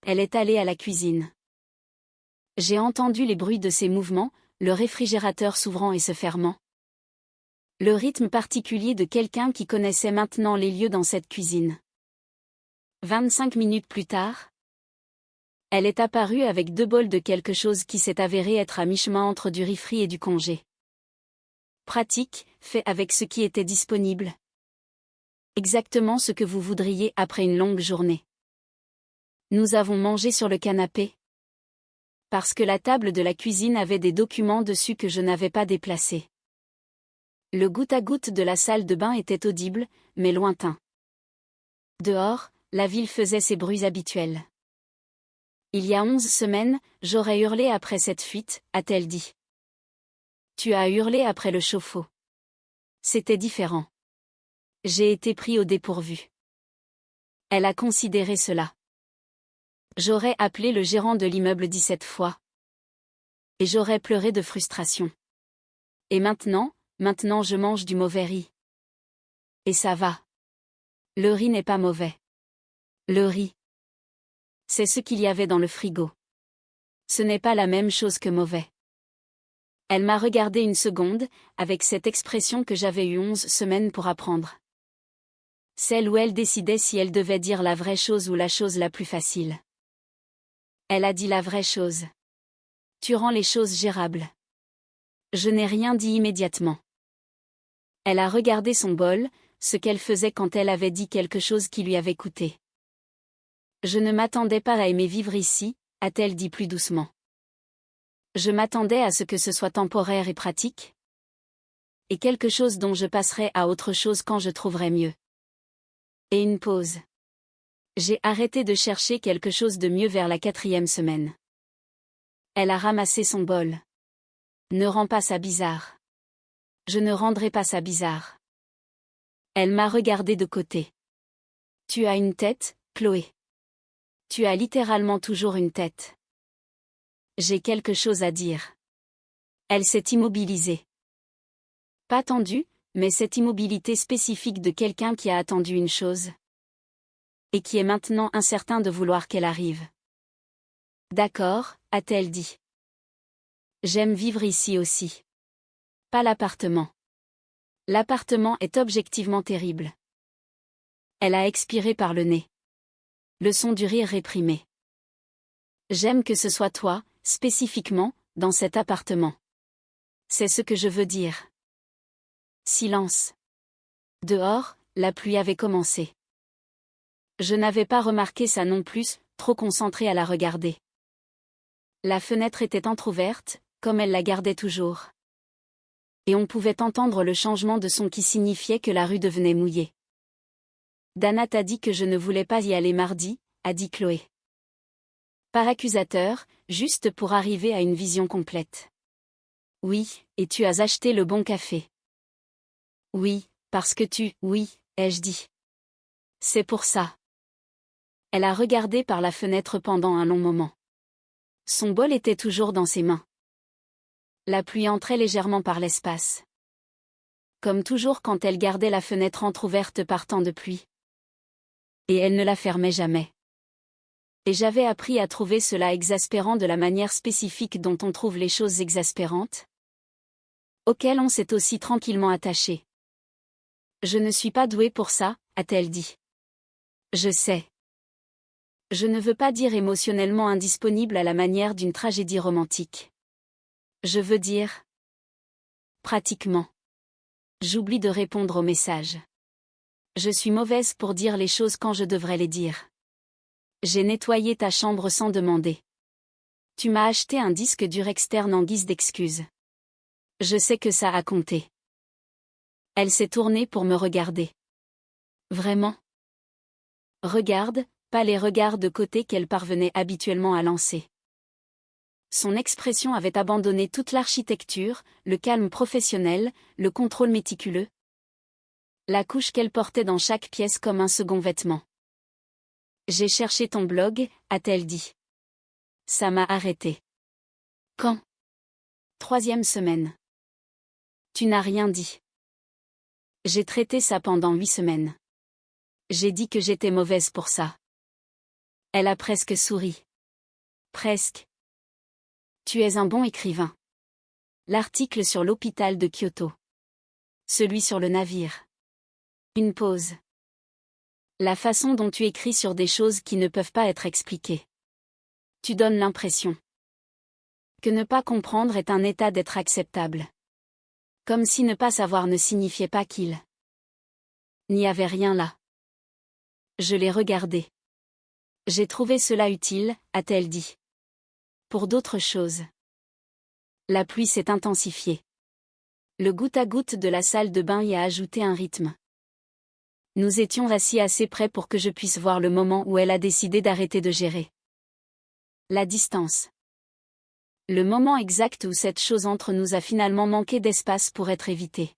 Elle est allée à la cuisine. J'ai entendu les bruits de ses mouvements, le réfrigérateur s'ouvrant et se fermant. Le rythme particulier de quelqu'un qui connaissait maintenant les lieux dans cette cuisine. 25 minutes plus tard, elle est apparue avec 2 bols de quelque chose qui s'est avéré être à mi-chemin entre du riz frit et du congé. Pratique, fait avec ce qui était disponible. Exactement ce que vous voudriez après une longue journée. Nous avons mangé sur le canapé. Parce que la table de la cuisine avait des documents dessus que je n'avais pas déplacés. Le goutte-à-goutte de la salle de bain était audible, mais lointain. Dehors, la ville faisait ses bruits habituels. Il y a 11 semaines, j'aurais hurlé après cette fuite, a-t-elle dit. Tu as hurlé après le chauffe-eau. C'était différent. J'ai été pris au dépourvu. Elle a considéré cela. J'aurais appelé le gérant de l'immeuble 17 fois. Et j'aurais pleuré de frustration. Et maintenant je mange du mauvais riz. Et ça va. Le riz n'est pas mauvais. Le riz. C'est ce qu'il y avait dans le frigo. Ce n'est pas la même chose que mauvais. Elle m'a regardé une seconde, avec cette expression que j'avais eu 11 semaines pour apprendre. Celle où elle décidait si elle devait dire la vraie chose ou la chose la plus facile. Elle a dit la vraie chose. Tu rends les choses gérables. Je n'ai rien dit immédiatement. Elle a regardé son bol, ce qu'elle faisait quand elle avait dit quelque chose qui lui avait coûté. Je ne m'attendais pas à aimer vivre ici, a-t-elle dit plus doucement. Je m'attendais à ce que ce soit temporaire et pratique. Et quelque chose dont je passerai à autre chose quand je trouverai mieux. Et une pause. J'ai arrêté de chercher quelque chose de mieux vers la 4e semaine. Elle a ramassé son bol. Ne rends pas ça bizarre. Je ne rendrai pas ça bizarre. Elle m'a regardé de côté. Tu as une tête, Chloé. Tu as littéralement toujours une tête. J'ai quelque chose à dire. Elle s'est immobilisée. Pas tendue, mais cette immobilité spécifique de quelqu'un qui a attendu une chose. Et qui est maintenant incertain de vouloir qu'elle arrive. D'accord, a-t-elle dit. J'aime vivre ici aussi. Pas l'appartement. L'appartement est objectivement terrible. Elle a expiré par le nez. Le son du rire réprimé. J'aime que ce soit toi, spécifiquement, dans cet appartement. C'est ce que je veux dire. Silence. Dehors, la pluie avait commencé. Je n'avais pas remarqué ça non plus, trop concentrée à la regarder. La fenêtre était entr'ouverte, comme elle la gardait toujours. Et on pouvait entendre le changement de son qui signifiait que la rue devenait mouillée. Dana t'a dit que je ne voulais pas y aller mardi, a dit Chloé. Par accusateur, juste pour arriver à une vision complète. Oui, et tu as acheté le bon café. Oui, parce que oui, ai-je dit. C'est pour ça. Elle a regardé par la fenêtre pendant un long moment. Son bol était toujours dans ses mains. La pluie entrait légèrement par l'espace. Comme toujours quand elle gardait la fenêtre entr'ouverte par temps de pluie. Et elle ne la fermait jamais. Et j'avais appris à trouver cela exaspérant de la manière spécifique dont on trouve les choses exaspérantes, auxquelles on s'est aussi tranquillement attaché. Je ne suis pas douée pour ça, a-t-elle dit. Je sais. Je ne veux pas dire émotionnellement indisponible à la manière d'une tragédie romantique. Je veux dire... pratiquement. J'oublie de répondre aux messages. Je suis mauvaise pour dire les choses quand je devrais les dire. J'ai nettoyé ta chambre sans demander. Tu m'as acheté un disque dur externe en guise d'excuse. Je sais que ça a compté. Elle s'est tournée pour me regarder. Vraiment? Regarde, pas les regards de côté qu'elle parvenait habituellement à lancer. Son expression avait abandonné toute l'architecture, le calme professionnel, le contrôle méticuleux. La couche qu'elle portait dans chaque pièce comme un second vêtement. J'ai cherché ton blog, a-t-elle dit. Ça m'a arrêté. Quand? 3e semaine. Tu n'as rien dit. J'ai traité ça pendant 8 semaines. J'ai dit que j'étais mauvaise pour ça. Elle a presque souri. Presque. Tu es un bon écrivain. L'article sur l'hôpital de Kyoto. Celui sur le navire. Une pause. La façon dont tu écris sur des choses qui ne peuvent pas être expliquées. Tu donnes l'impression que ne pas comprendre est un état d'être acceptable. Comme si ne pas savoir ne signifiait pas qu'il n'y avait rien là. Je l'ai regardé. J'ai trouvé cela utile, a-t-elle dit. Pour d'autres choses. La pluie s'est intensifiée. Le goutte à goutte de la salle de bain y a ajouté un rythme. Nous étions assis assez près pour que je puisse voir le moment où elle a décidé d'arrêter de gérer. La distance. Le moment exact où cette chose entre nous a finalement manqué d'espace pour être évitée.